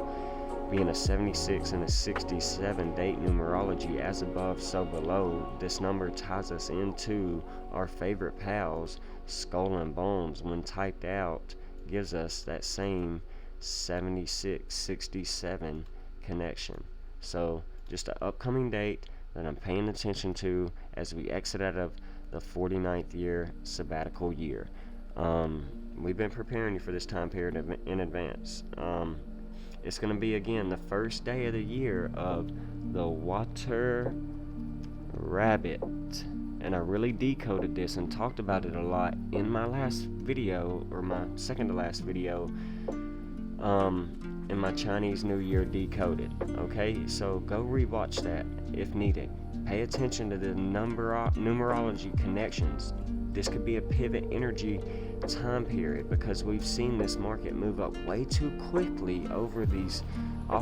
being a 76 and a 67 date numerology, as above so below. This number ties us into our favorite pals, Skull and Bones. When typed out, gives us that same 76-67 connection. So just an upcoming date that I'm paying attention to as we exit out of the 49th year sabbatical year. We've been preparing you for this time period in advance. It's going to be, again, the first day of the year of the water rabbit. And I really decoded this and talked about it a lot in my last video, or my second to last video, in my Chinese New Year Decoded. Okay, so go rewatch that if needed. Pay attention to the numerology connections. This could be a pivot energy time period, because we've seen this market move up way too quickly off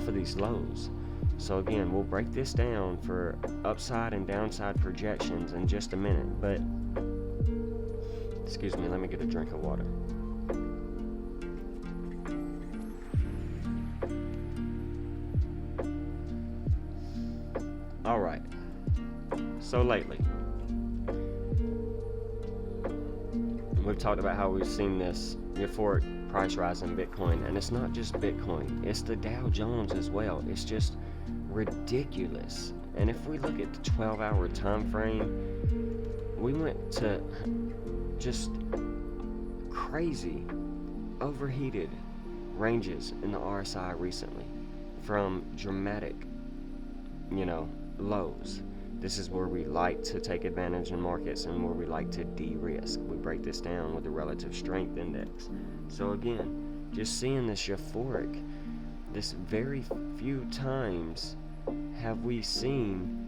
of these lows. So again, we'll break this down for upside and downside projections in just a minute, but excuse me, let me get a drink of water. Alright, so lately, we've talked about how we've seen this euphoric price rise in Bitcoin, and it's not just Bitcoin, it's the Dow Jones as well. It's just ridiculous. And if we look at the 12-hour time frame, we went to just crazy overheated ranges in the RSI recently, from dramatic, lows. This is where we like to take advantage in markets and where we like to de-risk. We break this down with the relative strength index. So again, just seeing this euphoric, this very few times have we seen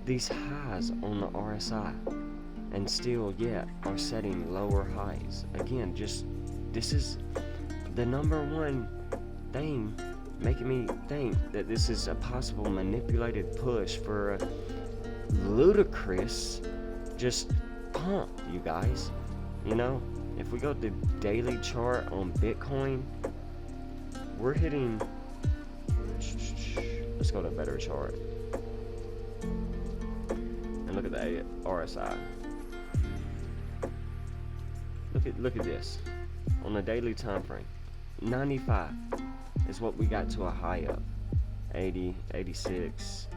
these highs on the RSI, and still yet are setting lower highs. Again, this is the number one thing making me think that this is a possible manipulated push for a Ludacris just pump, you guys. If we go to the daily chart on Bitcoin, we're hitting, let's go to a better chart and look at the RSI. Look at this on the daily time frame. 95 is what we got to a high of. 80, 86,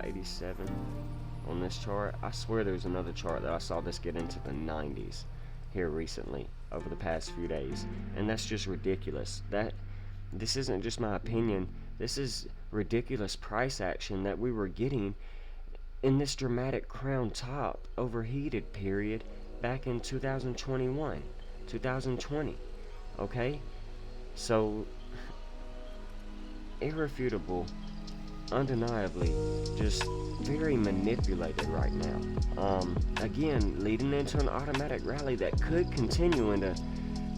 87 on this chart. I swear there's another chart that I saw this get into the 90s here recently over the past few days, and that's just ridiculous. This isn't just my opinion. This is ridiculous price action that we were getting in this dramatic crown top overheated period back in 2021, 2020. Okay, so irrefutable, undeniably, just very manipulated right now. Again, leading into an automatic rally that could continue into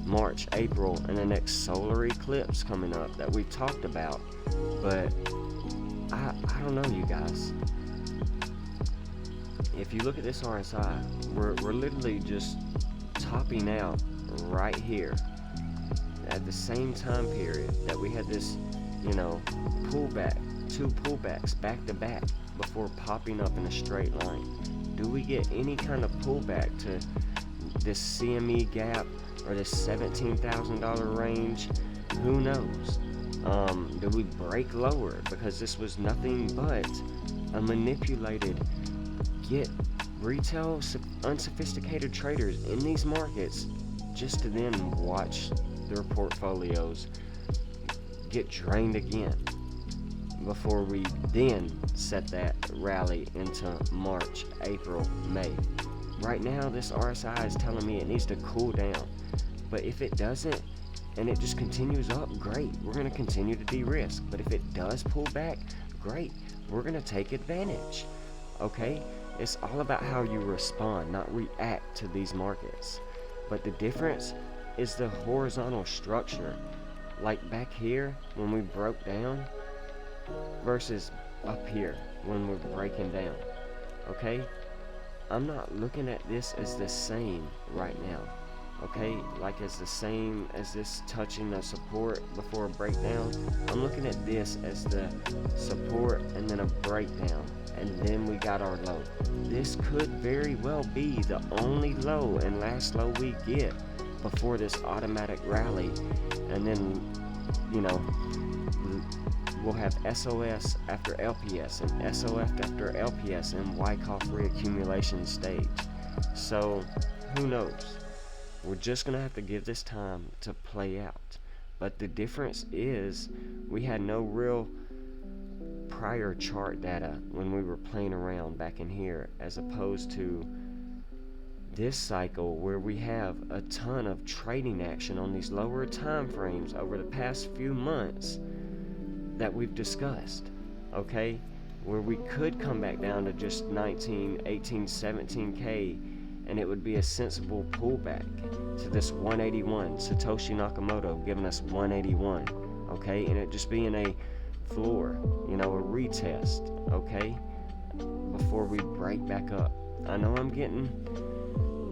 March, April, and the next solar eclipse coming up that we talked about. But I don't know, you guys. If you look at this RSI, we're literally just topping out right here at the same time period that we had this, pullback, two pullbacks back to back before popping up in a straight line. Do we get any kind of pullback to this CME gap or this $17,000 range? Who knows? Do we break lower? Because this was nothing but a manipulated get retail unsophisticated traders in these markets just to then watch their portfolios get drained again. before we then set that rally into March, April, May. Right now, this RSI is telling me it needs to cool down. But if it doesn't, and it just continues up, great. We're going to continue to de-risk. But if it does pull back, great. We're going to take advantage. Okay? It's all about how you respond, not react to these markets. But the difference is the horizontal structure. Like back here, when we broke down, versus up here, when we're breaking down. Okay? I'm not looking at this as the same right now. Okay, like as the same as this touching the support before a breakdown. I'm looking at this as the support and then a breakdown, and then we got our low. This could very well be the only low and last low we get before this automatic rally, and then, you know, we'll have SOS after LPS and SOF after LPS and Wyckoff reaccumulation stage. So who knows? We're just going to have to give this time to play out. But the difference is we had no real prior chart data when we were playing around back in here, as opposed to this cycle where we have a ton of trading action on these lower time frames over the past few months that we've discussed. Okay? Where we could come back down to just 19, 18, 17K, and it would be a sensible pullback to this 181. Satoshi Nakamoto giving us 181, okay? And it just being a floor, you know, a retest, okay? Before we break back up. I know I'm getting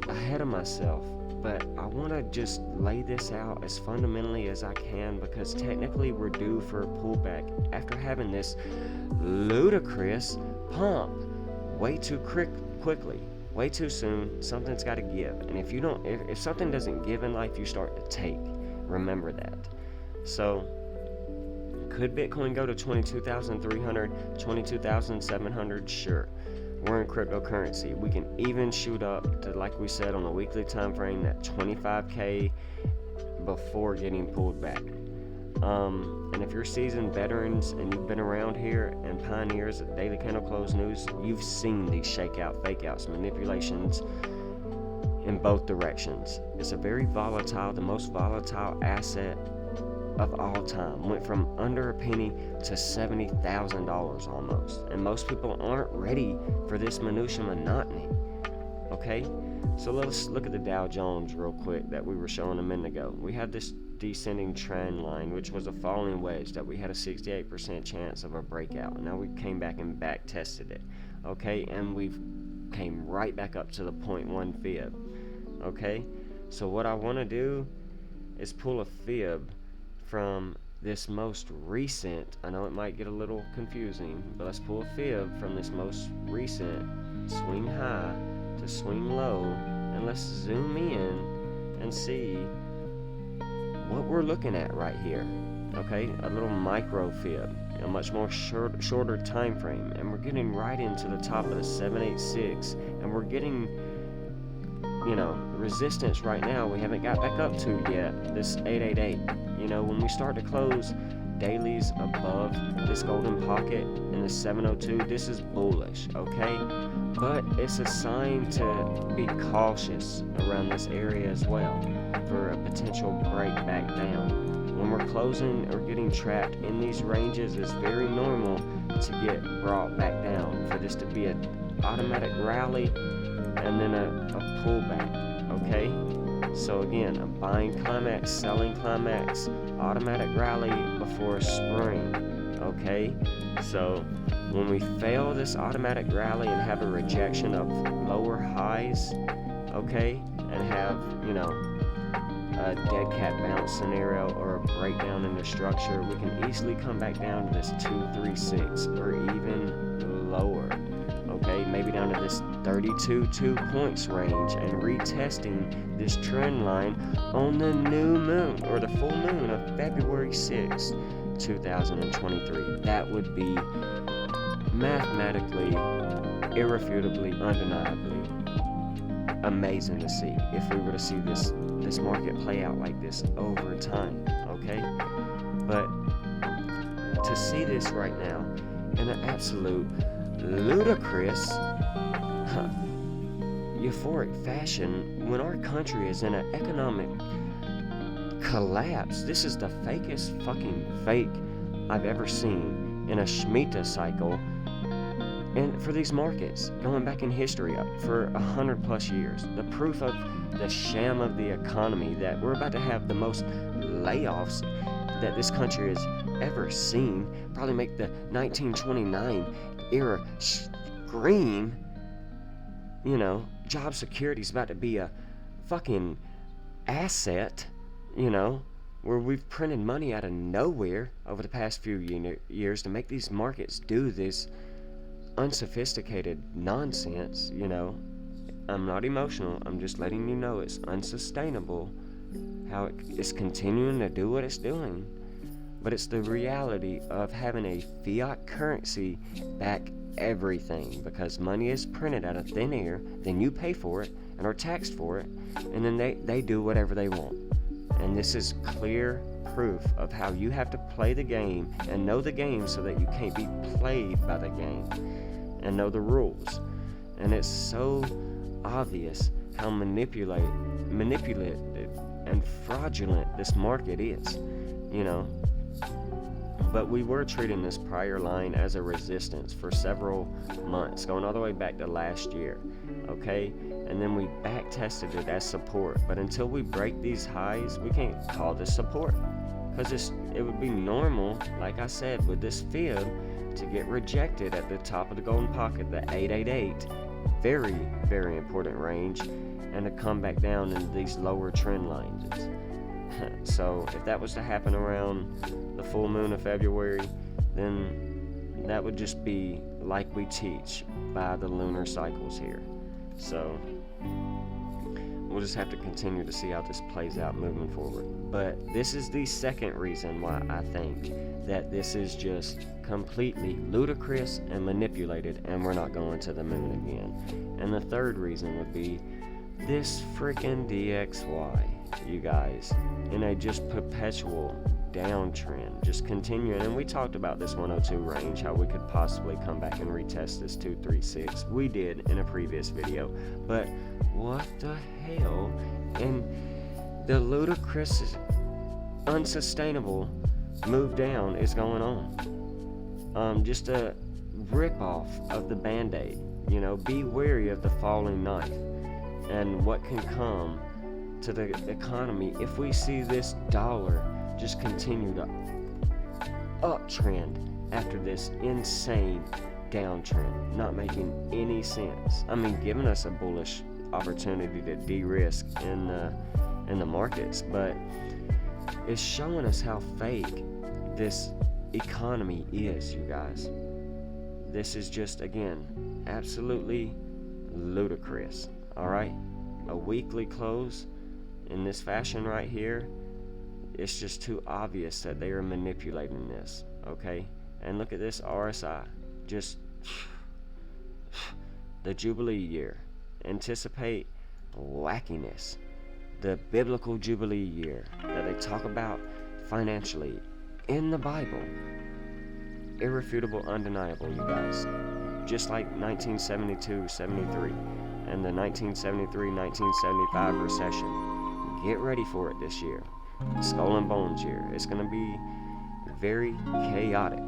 ahead of myself, but I want to just lay this out as fundamentally as I can, because technically we're due for a pullback after having this ludicrous pump way too quickly. Way too soon. Something's got to give, and if something doesn't give in life, you start to take. Remember that. So could Bitcoin go to 22,300, 22,700? Sure. We're in cryptocurrency. We can even shoot up to, like we said, on a weekly time frame, that 25K before getting pulled back. And if you're seasoned veterans and you've been around here and pioneers at Daily Candle Close News, you've seen these shakeout, fakeouts, manipulations in both directions. It's a very volatile, the most volatile asset of all time. Went from under a penny to $70,000 almost. And most people aren't ready for this minutia monotony. Okay? So let's look at the Dow Jones real quick that we were showing a minute ago. We had this descending trend line, which was a falling wedge that we had a 68% chance of a breakout. Now we came back and back tested it. Okay? And we've came right back up to the 0.1 fib. Okay? So what I want to do is pull a fib from this most recent, I know it might get a little confusing, but let's pull a fib from this most recent swing high to swing low, and let's zoom in and see what we're looking at right here. Okay, a little micro fib, a much more shorter time frame, and we're getting right into the top of the 786, and we're getting, you know, resistance right now we haven't got back up to yet, this 888. You know, when we start to close dailies above this golden pocket in the 702, this is bullish, okay? But it's a sign to be cautious around this area as well for a potential break back down. When we're closing or getting trapped in these ranges, it's very normal to get brought back down, for this to be an automatic rally and then a pullback, okay? So again, a buying climax, selling climax, automatic rally before a spring, okay? So when we fail this automatic rally and have a rejection of lower highs, okay, and have, you know, a dead cat bounce scenario or a breakdown in the structure, we can easily come back down to this 236 or even lower. Okay, maybe down to this 32 2 points range, and retesting this trend line on the new moon, or the full moon of February 6th, 2023. That would be mathematically, irrefutably, undeniably amazing to see if we were to see this market play out like this over time. Okay, but to see this right now in an absolute ludicrous, euphoric fashion when our country is in an economic collapse. This is the fakest fucking fake I've ever seen in a Shemitah cycle. And for these markets, going back in history for 100 plus years, the proof of the sham of the economy, that we're about to have the most layoffs that this country has ever seen, probably make the 1929 era scream. You know, job security is about to be a fucking asset, you know, where we've printed money out of nowhere over the past few years to make these markets do this unsophisticated nonsense, you know. I'm not emotional, I'm just letting you know it's unsustainable how it's continuing to do what it's doing. But it's the reality of having a fiat currency back everything, because money is printed out of thin air, then you pay for it and are taxed for it, and then they do whatever they want. And this is clear proof of how you have to play the game and know the game so that you can't be played by the game, and know the rules. And it's so obvious how manipulative and fraudulent this market is, you know. But we were treating this prior line as a resistance for several months, going all the way back to last year, okay? And then we back tested it as support. But until we break these highs, we can't call this support, because it would be normal, like I said, with this fib to get rejected at the top of the golden pocket, the 888, very, very important range, and to come back down into these lower trend lines. So if that was to happen around the full moon of February, then that would just be like we teach by the lunar cycles here. So we'll just have to continue to see how this plays out moving forward. But this is the second reason why I think that this is just completely ludicrous and manipulated, and we're not going to the moon again. And the third reason would be this freaking DXY, you guys, in a just perpetual downtrend, just continuing. And we talked about this 102 range, how we could possibly come back and retest this 236. We did in a previous video. But what the hell? And the ludicrous, unsustainable move down is going on. Just a rip-off of the Band-Aid. You know, be wary of the falling knife and what can come to the economy if we see this dollar just continue to uptrend after this insane downtrend, not making any sense. I mean, giving us a bullish opportunity to de-risk in the markets, but it's showing us how fake this economy is, you guys. This is just, again, absolutely ludicrous. All right, a weekly close in this fashion right here, it's just too obvious that they are manipulating this, okay? And look at this RSI, just the Jubilee year. Anticipate wackiness, the biblical Jubilee year that they talk about financially in the Bible. Irrefutable, undeniable, you guys. Just like 1972-73 and the 1973-1975 recession. Get ready for it this year. Skull and Bones year. It's going to be very chaotic.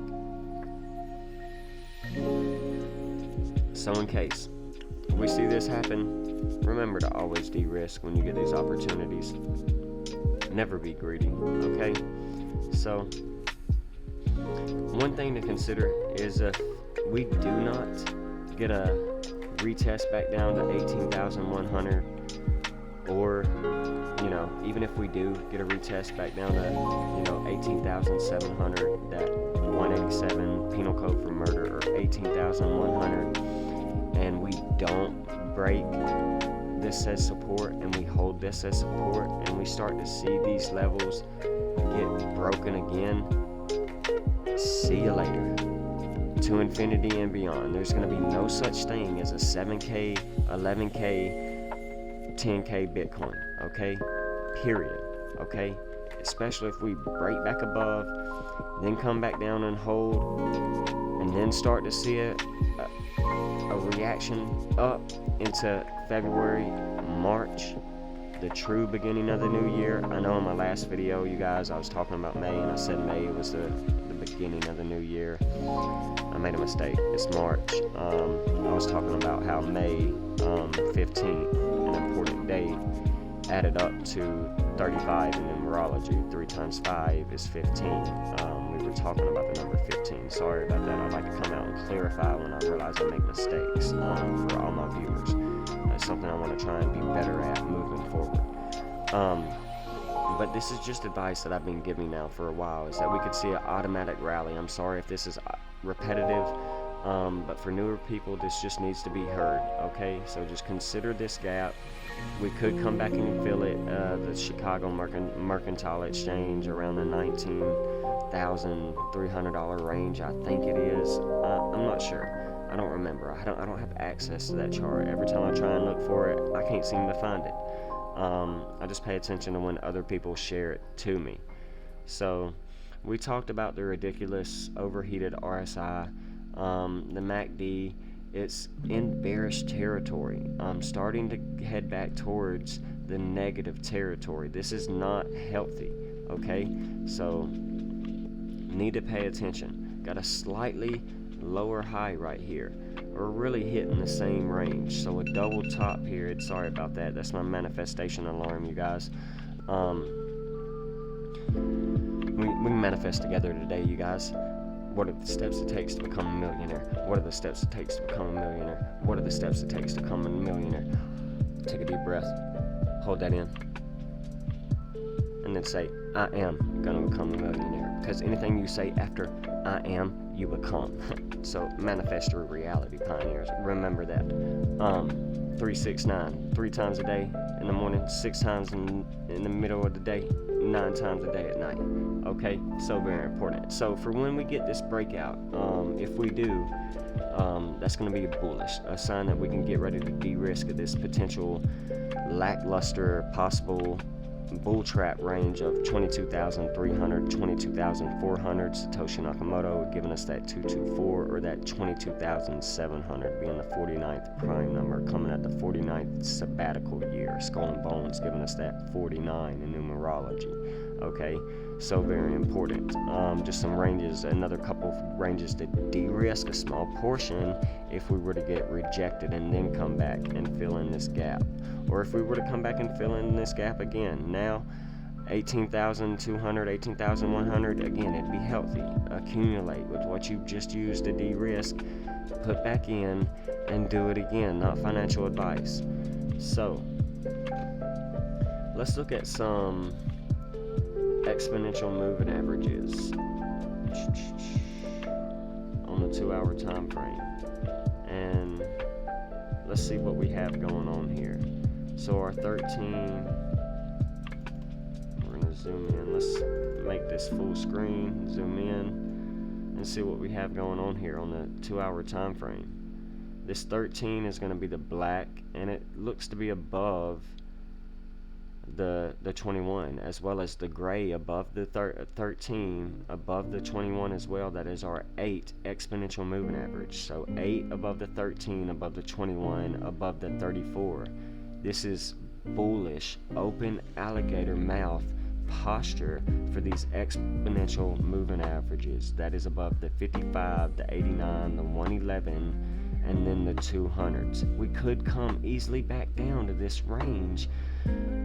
So in case we see this happen, remember to always de-risk when you get these opportunities. Never be greedy, okay? So one thing to consider is if we do not get a retest back down to 18,100, or, you know, even if we do get a retest back down to, you know, 18,700, that 187 penal code for murder, or 18,100, and we don't break this as support and we hold this as support, and we start to see these levels get broken again, see you later. To infinity and beyond. There's going to be no such thing as a 7K, 11K, 10K Bitcoin, okay? Period, okay? especially if we break back above, then come back down and hold, and then start to see a reaction up into February, March, the true beginning of the new year. I know in my last video, you guys, I was talking about May, and I said May was the beginning of the new year. I made a mistake. It's March. I was talking about how May 15th, an important date, added up to 35 in numerology. 3 times 5 is 15. We were talking about the number 15. Sorry about that. I'd like to come out and clarify when I realize I make mistakes for all my viewers. That's something I want to try and be better at moving forward. But this is just advice that I've been giving now for a while, is that we could see an automatic rally. I'm sorry if this is repetitive, but for newer people, this just needs to be heard, okay? So just consider this gap. We could come back and fill it, the Chicago Mercantile Exchange around the $19,300 range, I think it is. I'm not sure. I don't remember. I don't have access to that chart. Every time I try and look for it, I can't seem to find it. I just pay attention to when other people share it to me. So we talked about the ridiculous overheated RSI, the MACD. It's in bearish territory. I'm starting to head back towards the negative territory. This is not healthy, okay? So need to pay attention. Got a slightly lower high right here. We're really hitting the same range. So a double top period. Sorry about that. That's my manifestation alarm, you guys. We can manifest together today, you guys. What are the steps it takes to become a millionaire? What are the steps it takes to become a millionaire? What are the steps it takes to become a millionaire? Take a deep breath. Hold that in. And then say, I am going to become a millionaire. Because anything you say after I am, you become. So manifest your reality, pioneers. Remember that. 369, 3 times a day in the morning, 6 times in the middle of the day, 9 times a day at night. Okay, so very important. So for when we get this breakout, if we do, that's going to be bullish, a sign that we can get ready to de-risk of this potential lackluster possible bull trap range of 22,300, 22,400. Satoshi Nakamoto giving us that 224, or that 22,700 being the 49th prime number, coming at the 49th sabbatical year. Skull and Bones giving us that 49 in numerology. Okay, so very important. Just some ranges, another couple of ranges to de-risk a small portion if we were to get rejected and then come back and fill in this gap. Or if we were to come back and fill in this gap again. Now, 18,200, 18,100, again, it'd be healthy. Accumulate with what you just used to de-risk, put back in, and do it again. Not financial advice. So, let's look at some exponential moving averages on the 2-hour time frame. And let's see what we have going on here. So our 13, we're going to zoom in. Let's make this full screen, zoom in, and see what we have going on here on the 2-hour time frame. This 13 is going to be the black, and it looks to be above the 21, as well as the gray above the 13, above the 21 as well. That is our 8 exponential moving average. So 8 above the 13, above the 21, above the 34. This is bullish, open alligator mouth posture for these exponential moving averages. That is above the 55, the 89, the 111, and then the 200s. We could come easily back down to this range,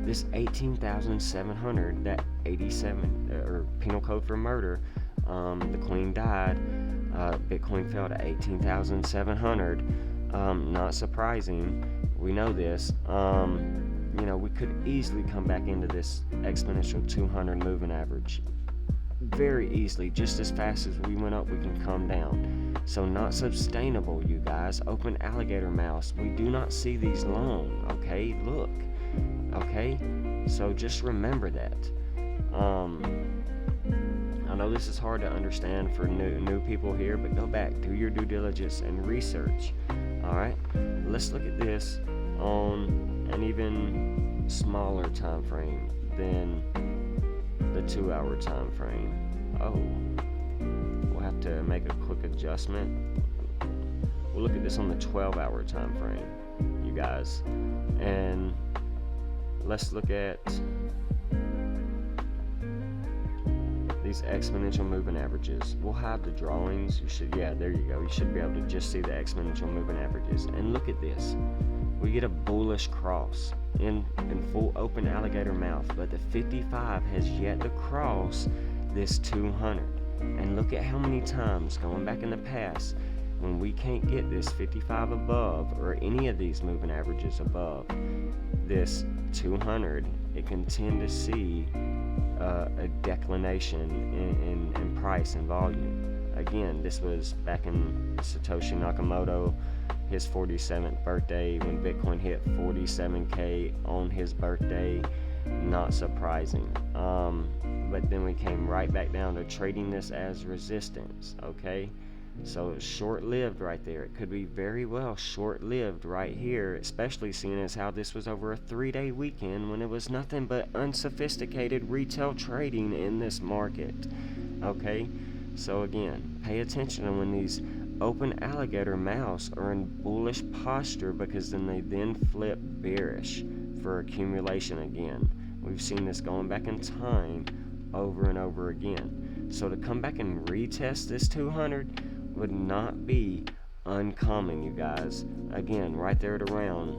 this 18,700, that 87, or penal code for murder. The queen died. Bitcoin fell to 18,700. Not surprising. We know this. We could easily come back into this exponential 200 moving average. Very easily. Just as fast as we went up, we can come down. So not sustainable, you guys. Open alligator mouths. We do not see these long. Okay, look. Okay, so just remember that. I know this is hard to understand for new people here, but go back, do your due diligence and research. Alright, let's look at this on an even smaller time frame than the 2-hour time frame. Oh, we'll have to make a quick adjustment. We'll look at this on the 12-hour time frame, you guys, and let's look at these exponential moving averages. We'll have the drawings. There you go. You should be able to just see the exponential moving averages. And look at this. We get a bullish cross in full open alligator mouth, but the 55 has yet to cross this 200. And look at how many times, going back in the past, when we can't get this 55 above, or any of these moving averages above this 200, it can tend to see a declination in price and volume. Again, this was back in Satoshi Nakamoto, his 47th birthday, when Bitcoin hit 47K on his birthday. Not surprising. But then we came right back down to trading this as resistance, okay? So it's short-lived right there. It could be very well short-lived right here, especially seeing as how this was over a 3-day weekend when it was nothing but unsophisticated retail trading in this market. Okay, so again, pay attention to when these open alligator mouths are in bullish posture, because then they flip bearish for accumulation again. We've seen this going back in time over and over again. So to come back and retest this 200 would not be uncommon, you guys. Again, right there at around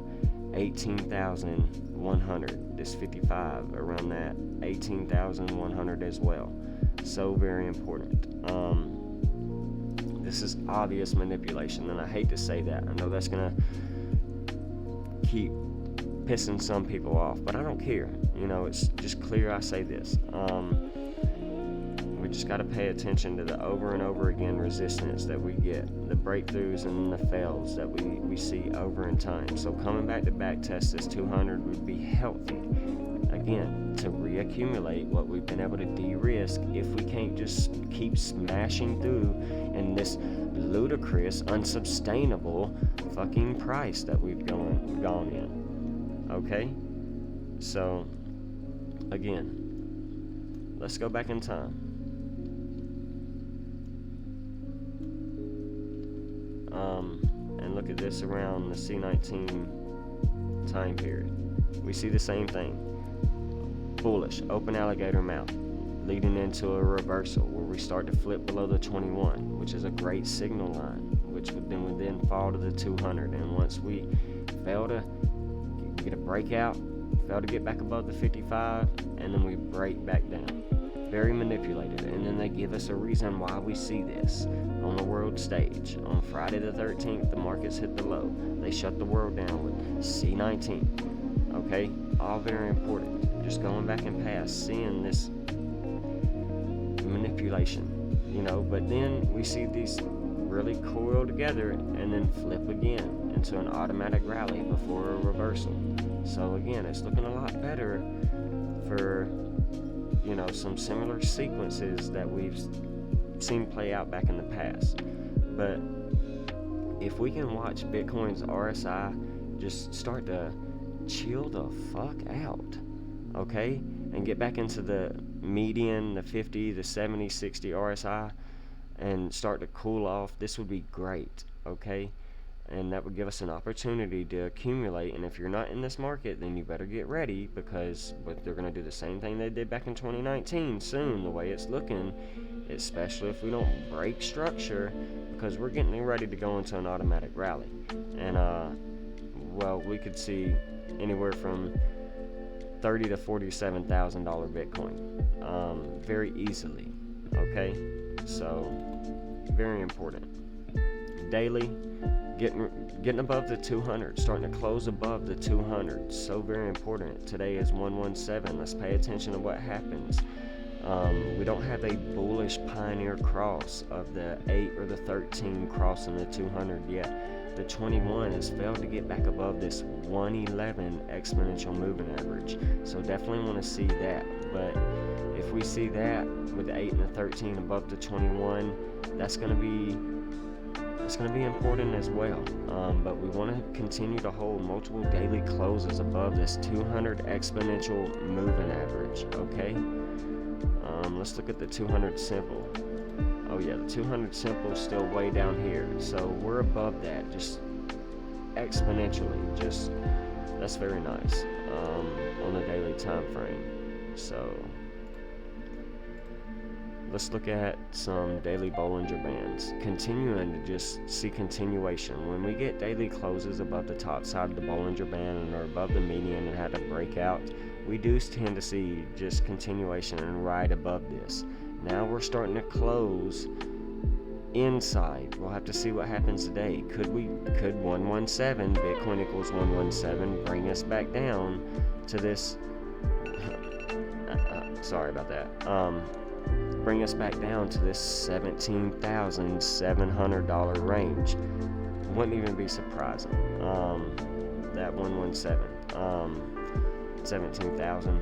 18,100. This 55 around that 18,100 as well. So very important. This is obvious manipulation, and I hate to say that. I know that's gonna keep pissing some people off, but I don't care. It's just clear I say this. We just got to pay attention to the over and over again resistance that we get, the breakthroughs and the fails that we see over in time. So coming back to back test this 200 would be healthy, again, to reaccumulate what we've been able to de-risk if we can't just keep smashing through in this ludicrous, unsustainable fucking price that we've gone in. Okay? So, again, let's go back in time. And look at this around the C19 time period. We see the same thing. Bullish, open alligator mouth, leading into a reversal where we start to flip below the 21, which is a great signal line, which would then fall to the 200. And once we fail to get a breakout, fail to get back above the 55, and then we break back down. Very manipulated. And then they give us a reason why we see this on the world stage. On Friday the 13th, the markets hit the low. They shut the world down with C19. Okay? All very important. Just going back and past, seeing this manipulation, but then we see these really coil together and then flip again into an automatic rally before a reversal. So again, it's looking a lot better for some similar sequences that we've seen play out back in the past. But if we can watch Bitcoin's RSI just start to chill the fuck out, okay, and get back into the median, the 50, the 70, 60 RSI, and start to cool off, this would be great, okay? And that would give us an opportunity to accumulate. And if you're not in this market, then you better get ready, because they're going to do the same thing they did back in 2019 soon, the way it's looking, especially if we don't break structure, because we're getting ready to go into an automatic rally. And we could see anywhere from $30,000 to $47,000 Bitcoin very easily. Okay, so very important. Daily, getting above the 200, starting to close above the 200, so very important. Today is 117. Let's pay attention to what happens. We don't have a bullish pioneer cross of the 8 or the 13 crossing the 200 yet. The 21 has failed to get back above this 111 exponential moving average, so definitely want to see that. But if we see that with the 8 and the 13 above the 21, that's going to be important as well. But we want to continue to hold multiple daily closes above this 200 exponential moving average, okay? Let's look at the 200 simple. Oh yeah, the 200 simple is still way down here, so we're above that, just exponentially. Just that's very nice on the daily time frame. So let's look at some daily Bollinger Bands, continuing to just see continuation. When we get daily closes above the top side of the Bollinger Band and are above the median and had a breakout, we do tend to see just continuation and right above this. Now we're starting to close inside. We'll have to see what happens today. Could 117, Bitcoin equals 117, bring us back down to this sorry about that, bring us back down to this $17,700 range. Wouldn't even be surprising. That 117, 17,000,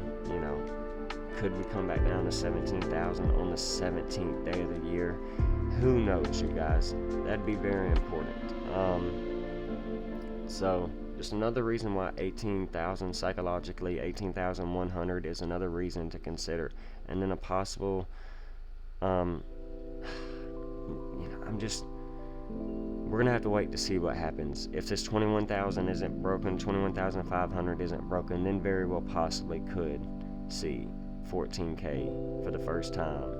could we come back down to 17,000 on the 17th day of the year? Who knows, you guys? That'd be very important. So just another reason why 18,000 psychologically, 18,100 is another reason to consider. And then a possible, we're gonna have to wait to see what happens. If this 21,000 isn't broken, 21,500 isn't broken, then very well possibly could see 14K for the first time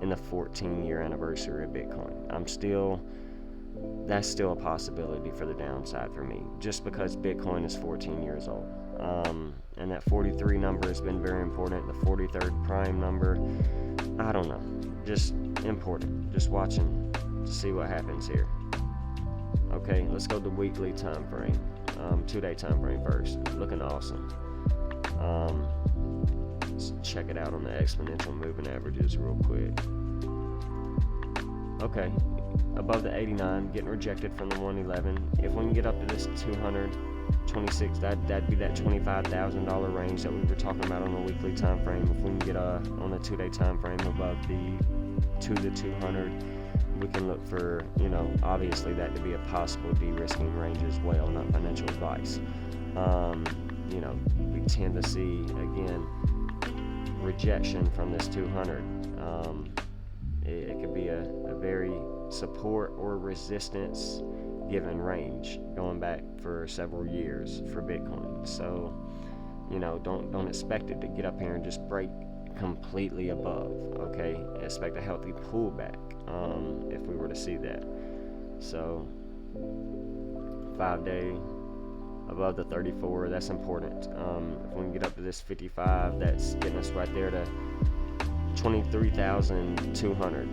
in the 14-year anniversary of Bitcoin. That's still a possibility for the downside for me, just because Bitcoin is 14 years old. And that 43 number has been very important. The 43rd prime number, I don't know, just important. Just watching to see what happens here. Okay, let's go to the weekly time frame, 2-day time frame first. Looking awesome. Let's check it out on the exponential moving averages real quick. Okay, above the 89, getting rejected from the 111. If we can get up to this 226, that'd be that $25,000 range that we were talking about on the weekly time frame. If we can get on the 2-day time frame above the 200, we can look for, obviously that to be a possible de-risking range as well, not financial advice. We tend to see, again, rejection from this 200. It could be a very support or resistance given range going back for several years for Bitcoin. So, don't expect it to get up here and just break completely above, okay? Expect a healthy pullback if we were to see that. So 5-day above the 34, that's important. If we can get up to this 55, that's getting us right there to 23,200,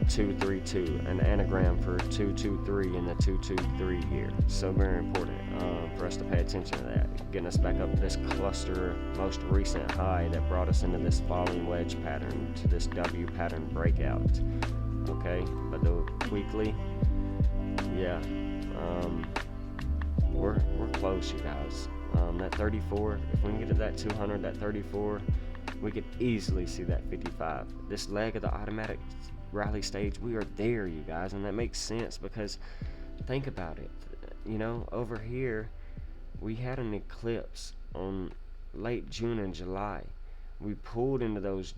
232, an anagram for 223 in the 223 here. So very important for us to pay attention to that. Getting us back up to this cluster, most recent high that brought us into this falling wedge pattern, to this W pattern breakout. Okay, but the weekly, yeah, we're close, you guys. That 34, if we can get to that 200, that 34, we could easily see that 55. This leg of the automatic rally stage, we are there, you guys, and that makes sense because think about it. Over here, we had an eclipse on late June and July. We pulled into those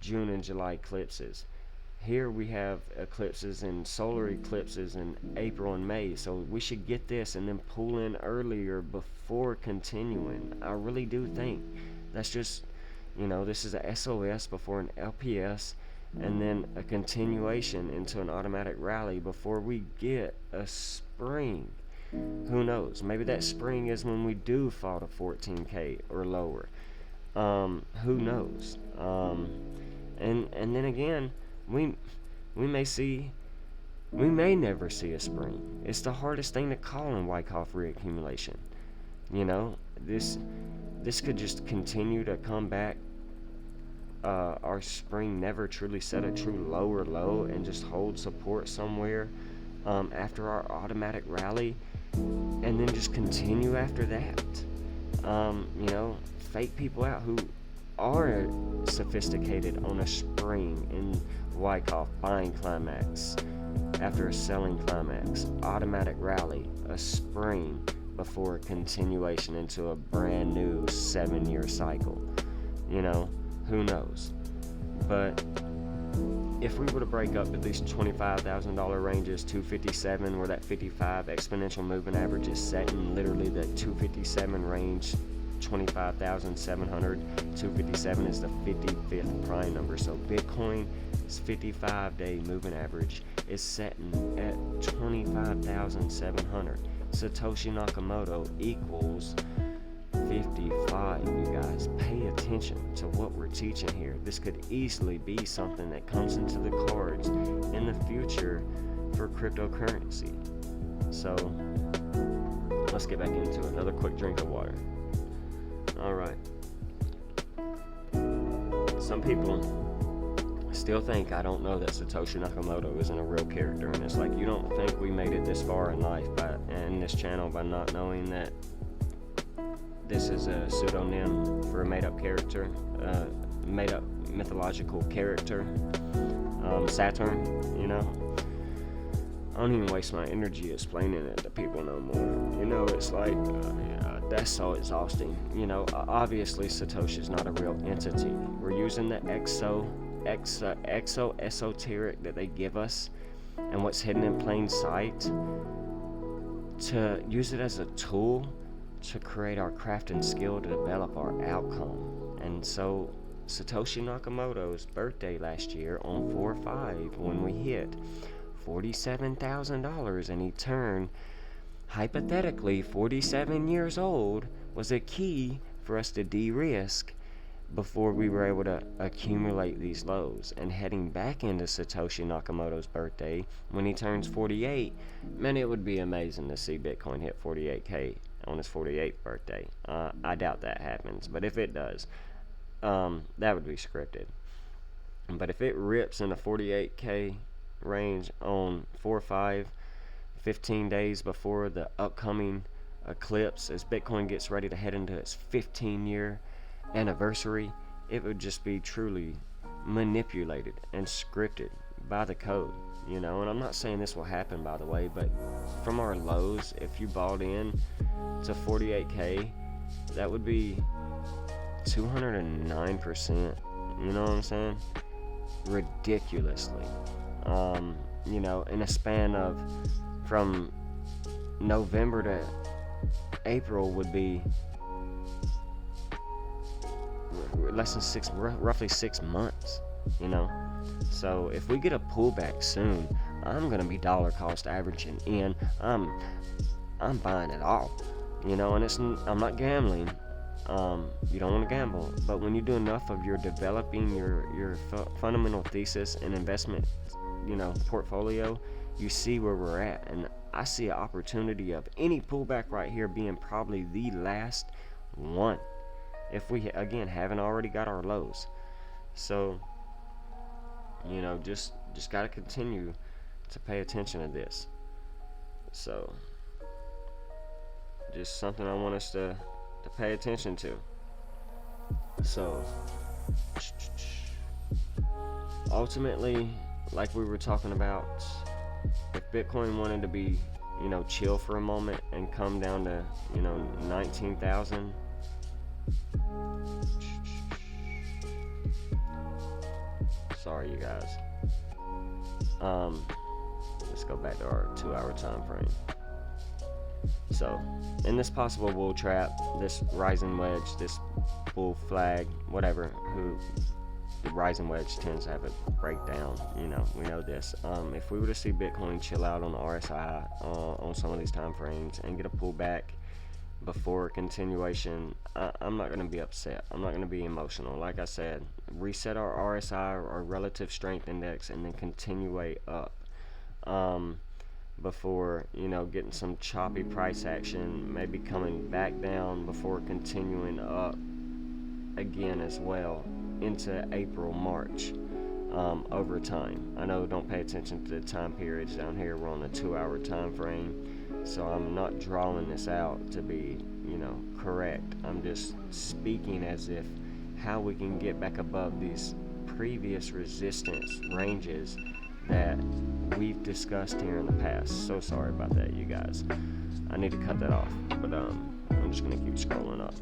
June and July eclipses. Here we have eclipses and solar eclipses in April and May, so we should get this and then pull in earlier before continuing. I really do think that's just, this is a SOS before an LPS, and then a continuation into an automatic rally before we get a spring. Who knows? Maybe that spring is when we do fall to 14K or lower. Who knows? And then again, we may never see a spring. It's the hardest thing to call in Wyckoff reaccumulation. This could just continue to come back. Our spring never truly set a true lower low and just hold support somewhere after our automatic rally, and then just continue after that. Fake people out who are sophisticated on a spring in Wyckoff buying climax after a selling climax, automatic rally, a spring before a continuation into a brand new 7-year cycle. Who knows? But if we were to break up at these $25,000 ranges, 257, where that 55 exponential moving average is setting literally the 257 range, 25,700, 257 is the 55th prime number. So Bitcoin's 55-day moving average is setting at 25,700. Satoshi Nakamoto equals 55, you guys. Pay attention to what we're teaching here. This could easily be something that comes into the cards in the future for cryptocurrency. So let's get back into another quick drink of water. Alright. Some people still think I don't know that Satoshi Nakamoto isn't a real character, and it's like, you don't think we made it this far in life in this channel by not knowing that this is a pseudonym for a made-up character, made-up mythological character, Saturn, you know? I don't even waste my energy explaining it to people no more. You know, it's like, that's so exhausting. You know, obviously Satoshi's not a real entity. We're using the exo-esoteric that they give us and what's hidden in plain sight to use it as a tool to create our craft and skill to develop our outcome. And so Satoshi Nakamoto's birthday last year on 4/5, when we hit $47,000 and he turned hypothetically 47 years old, was a key for us to de-risk before we were able to accumulate these lows. And heading back into Satoshi Nakamoto's birthday when he turns 48, man, it would be amazing to see Bitcoin hit 48K on his 48th birthday. I doubt that happens, but if it does, that would be scripted. But if it rips in the 48K range on 4/5, 15 days before the upcoming eclipse, as Bitcoin gets ready to head into its 15-year anniversary, it would just be truly manipulated and scripted by the code, you know. And I'm not saying this will happen, by the way, but from our lows, if you bought in to 48K, that would be 209%, you know what I'm saying? Ridiculously. You know, in a span of from November to April would be roughly 6 months, you know. So if we get a pullback soon, I'm gonna be dollar cost averaging in. I'm buying it all, you know. And I'm not gambling. You don't want to gamble, but when you do enough of your developing your fundamental thesis and investment, you know, portfolio, you see where we're at. And I see an opportunity of any pullback right here being probably the last one, if we again haven't already got our lows. So, you know, just got to continue to pay attention to this. So just something I want us to pay attention to. So ultimately, like we were talking about, if Bitcoin wanted to be, you know, chill for a moment and come down to, you know, 19,000, sorry you guys, let's go back to our 2-hour time frame. So in this possible bull trap, this rising wedge, this bull flag, whatever, the rising wedge tends to have a breakdown, you know, we know this. If we were to see Bitcoin chill out on the RSI on some of these time frames and get a pullback before a continuation, I'm not going to be upset. I'm not going to be emotional. Like I said, reset our RSI, our relative strength index, and then continuate up before, you know, getting some choppy price action, maybe coming back down before continuing up again as well into April, March, over time. I know don't pay attention to the time periods down here. We're on a 2-hour time frame, so I'm not drawing this out to be, you know, correct. I'm just speaking as if how we can get back above these previous resistance ranges that we've discussed here in the past. So sorry about that, you guys. I need to cut that off, but I'm just gonna keep scrolling up.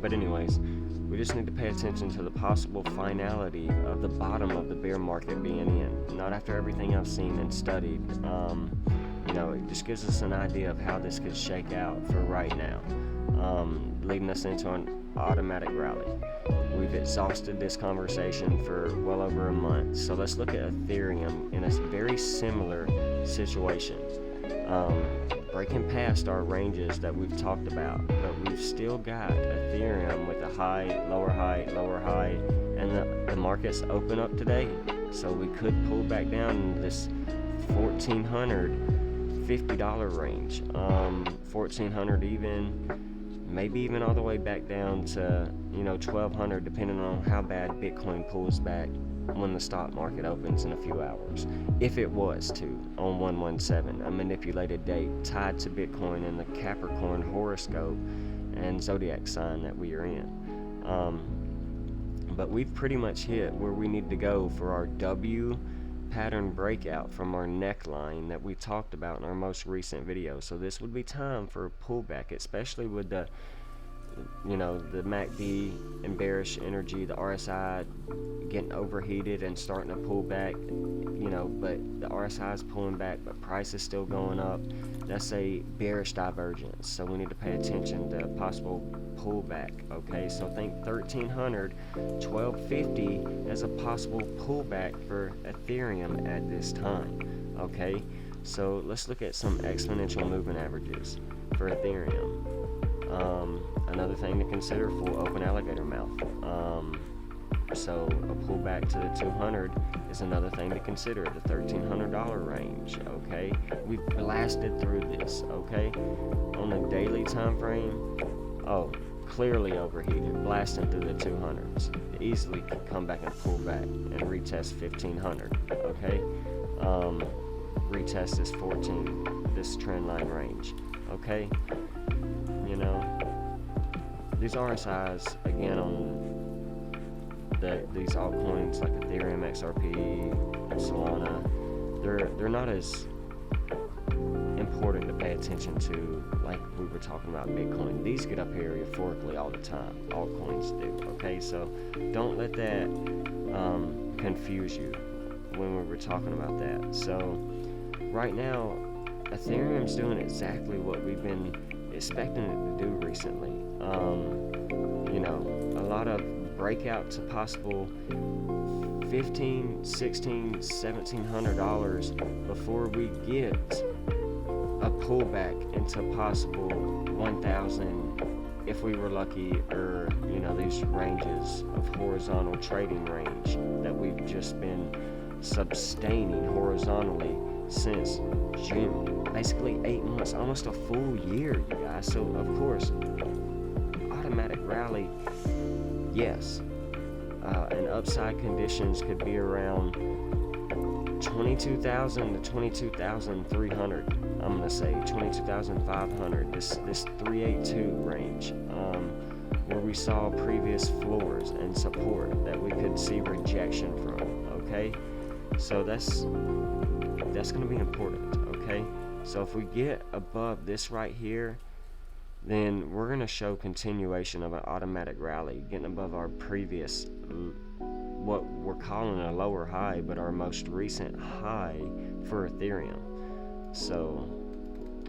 But anyways, we just need to pay attention to the possible finality of the bottom of the bear market being in. Not after everything I've seen and studied. It just gives us an idea of how this could shake out for right now, leading us into an automatic rally. We've exhausted this conversation for well over a month, so let's look at Ethereum in a very similar situation. Breaking past our ranges that we've talked about, but we've still got Ethereum with a high, lower high, lower high, and the market's open up today, so we could pull back down in this $1,450 range, $1,400 even, maybe even all the way back down to $1,200, depending on how bad Bitcoin pulls back when the stock market opens in a few hours. If it was to, on 117, a manipulated date tied to Bitcoin and the Capricorn horoscope and zodiac sign that we are in. But we've pretty much hit where we need to go for our W pattern breakout from our neckline that we talked about in our most recent video. So this would be time for a pullback, especially with the MACD and bearish energy, the RSI getting overheated and starting to pull back, but the RSI is pulling back, but price is still going up. That's a bearish divergence, so we need to pay attention to possible pullback. Okay, so think 1300, 1250 as a possible pullback for Ethereum at this time. Okay, so let's look at some exponential moving averages for Ethereum. Another thing to consider, full open alligator mouth. So a pullback to the 200 is another thing to consider, the $1,300 range. Okay, we've blasted through this. Okay, on a daily time frame, clearly overheated, blasting through the 200s. Easily could come back and pull back and retest 1,500. Okay, retest this trend line range. Okay. These RSIs, again, on these altcoins like Ethereum, XRP, Solana, they're not as important to pay attention to like we were talking about Bitcoin. These get up here euphorically all the time. Altcoins do. Okay, so don't let that confuse you when we were talking about that. So right now, Ethereum's doing exactly what we've been expecting it to do recently. A lot of breakout to possible $1,500, $1,600, $1,700 before we get a pullback into possible 1,000 if we were lucky, or these ranges of horizontal trading range that we've just been sustaining horizontally since June. Basically 8 months, almost a full year, you guys. So of course, automatic rally, yes, and upside conditions could be around 22,000 to 22,300. I'm gonna say 22,500. This 382 range, where we saw previous floors and support that we could see rejection from. Okay, so that's going to be important. Okay, so if we get above this right here, then we're going to show continuation of an automatic rally, getting above our previous, what we're calling a lower high, but our most recent high for Ethereum. So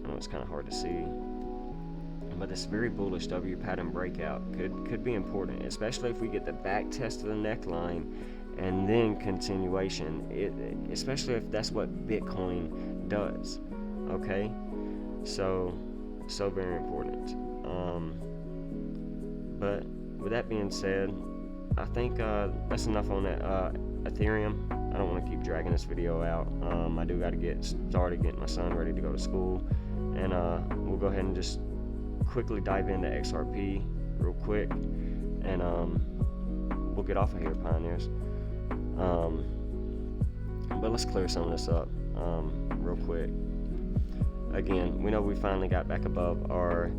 I know it's kind of hard to see, but this very bullish W pattern breakout could be important, especially if we get the back test of the neckline and then continuation, especially if that's what Bitcoin does. Okay, so very important. But with that being said, I think that's enough on that Ethereum. I don't want to keep dragging this video out. I do got to get started getting my son ready to go to school, and we'll go ahead and just quickly dive into XRP real quick, and we'll get off of here, Pioneers. But let's clear some of this up real quick. Again, we know we finally got back above our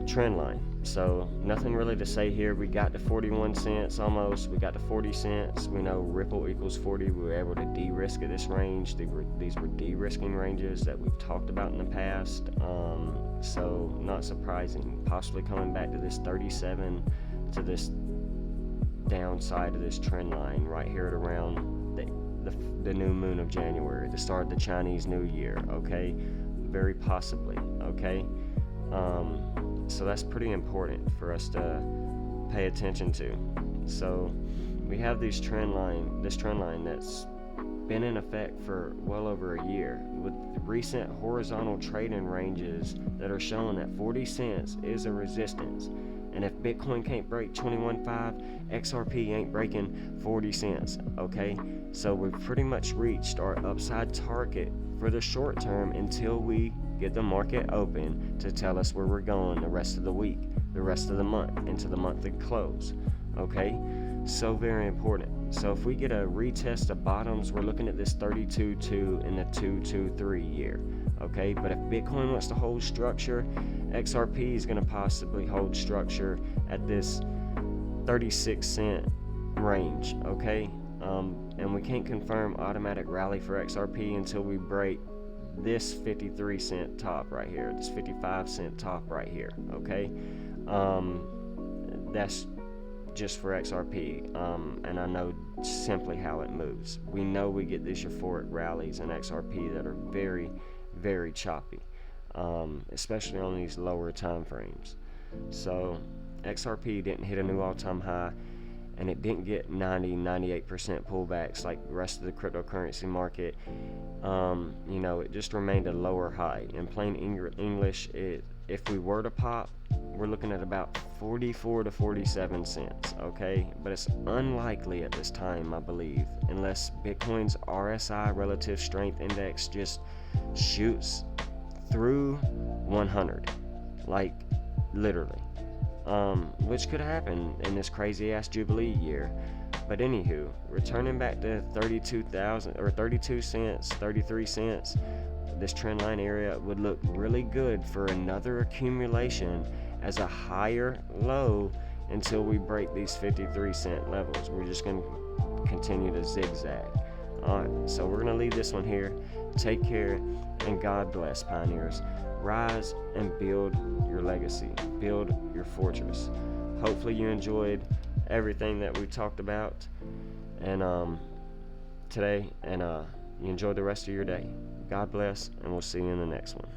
trend line, so nothing really to say here. We got to 41 cents almost, we got to 40 cents. We know Ripple equals 40. We were able to de-risk at this range. These were de-risking ranges that we've talked about in the past, So not surprising, possibly coming back to this 37 to this downside of this trend line right here at around the new moon of January, the start of the Chinese New Year, okay? Very possibly, okay? So that's pretty important for us to pay attention to. So we have this trend line that's been in effect for well over a year, with recent horizontal trading ranges that are showing that 40 cents is a resistance. And if Bitcoin can't break 21.5, XRP ain't breaking 40 cents, okay? So we've pretty much reached our upside target for the short term until we get the market open to tell us where we're going the rest of the week, the rest of the month, into the monthly close, okay? So very important. So if we get a retest of bottoms, we're looking at this 32.2 in the 223 year, okay? But if Bitcoin wants to hold structure, XRP is going to possibly hold structure at this 36 cent range, okay? And we can't confirm automatic rally for XRP until we break this 53 cent top right here, this 55 cent top right here, okay? That's just for XRP, and I know simply how it moves. We know we get these euphoric rallies in XRP that are very, very choppy, especially on these lower time frames. So XRP didn't hit a new all-time high, and it didn't get 98% pullbacks like the rest of the cryptocurrency market. It just remained a lower high. In plain English, if we were to pop, we're looking at about 44 to 47 cents, okay? But it's unlikely at this time, I believe, unless Bitcoin's RSI, relative strength index, just shoots through 100, like literally, which could happen in this crazy ass Jubilee year. But anywho, returning back to 32,000 or 32 cents, 33 cents, this trend line area would look really good for another accumulation as a higher low until we break these 53 cent levels. We're just going to continue to zigzag. Alright, so we're going to leave this one here. Take care, and God bless, pioneers. Rise and build your legacy. Build your fortress. Hopefully you enjoyed everything that we talked about and today, and you enjoy the rest of your day. God bless, and we'll see you in the next one.